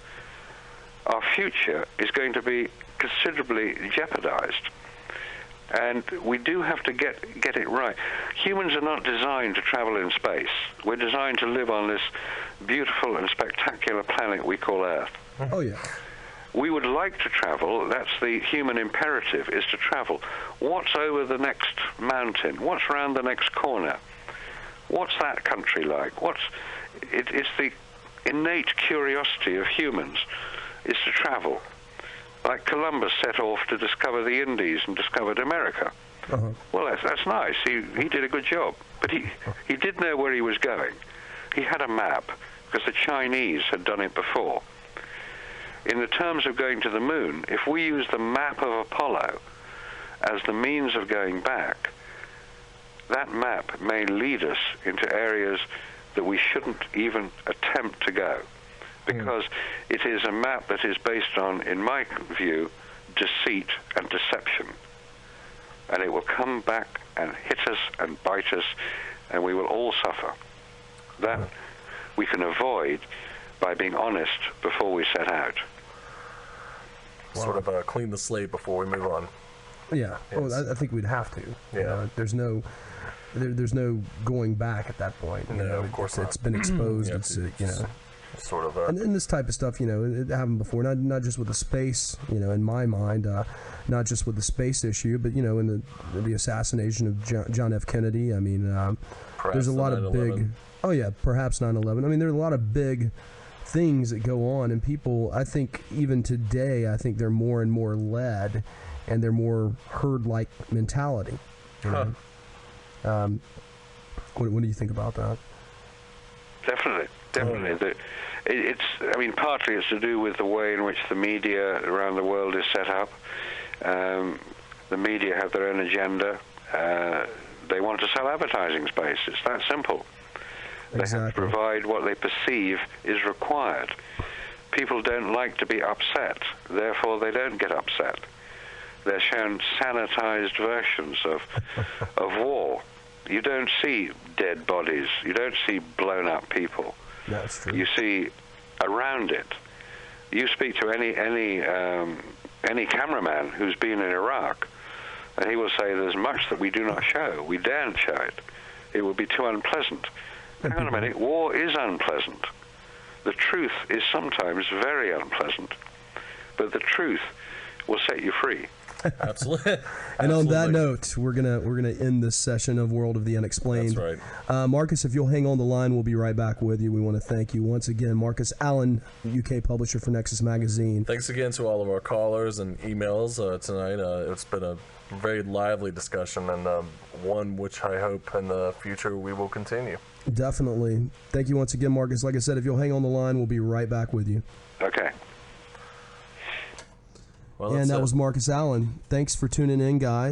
our future is going to be considerably jeopardized. And we do have to get it right. Humans are not designed to travel in space. We're designed to live on this beautiful and spectacular planet we call Earth. Oh, yeah. We would like to travel. That's the human imperative, is to travel. What's over the next mountain? What's around the next corner? What's that country like? It's the innate curiosity of humans is to travel. Like Columbus set off to discover the Indies and discovered America. Well, that's nice. He did a good job. But he did know where he was going. He had a map, because the Chinese had done it before. in the terms of going to the moon, if we use the map of Apollo as the means of going back, that map may lead us into areas that we shouldn't even attempt to go, because it is a map that is based on, in my view, deceit and deception. And it will come back and hit us and bite us, and we will all suffer. That we can avoid by being honest before we set out. Sort of clean the slate before we move on. Yeah. Yes. Oh, I think we'd have to. Yeah. You know, there's no going back at that point. You No, know, of course it's been exposed. Yeah, it's you know. Sort of. And this type of stuff, you know, it happened before. Not just with the space, you know, in my mind, not just with the space issue, but you know, in the assassination of John F. Kennedy. I mean, there's a lot of big. Oh yeah, perhaps 9/11. I mean, there's a lot of big things that go on, and people, I think, even today, I think they're more and more led, and they're more herd-like mentality. You know? What do you think about that? Definitely. I mean, partly it's to do with the way in which the media around the world is set up. The media have their own agenda. They want to sell advertising space. It's that simple. They have to provide what they perceive is required. People don't like to be upset, therefore they don't get upset. They're shown sanitized versions of war. You don't see dead bodies. You don't see blown up people. That's true. You see around it. You speak to any cameraman who's been in Iraq, and he will say there's much that we do not show. We daren't show it. It would be too unpleasant. Hang on a minute. War is unpleasant. The truth is sometimes very unpleasant, but the truth will set you free. Absolutely. And on that note, we're gonna end this session of World of the Unexplained. That's right. Marcus, if you'll hang on the line, we'll be right back with you. We want to thank you once again, Marcus Allen, UK publisher for Nexus Magazine. Thanks again to all of our callers and emails tonight. It's been a very lively discussion, and one which I hope in the future we will continue. Definitely. Thank you once again, Marcus. Like I said, if you'll hang on the line, we'll be right back with you. Okay. Well, and that was Marcus Allen. Thanks for tuning in, guys.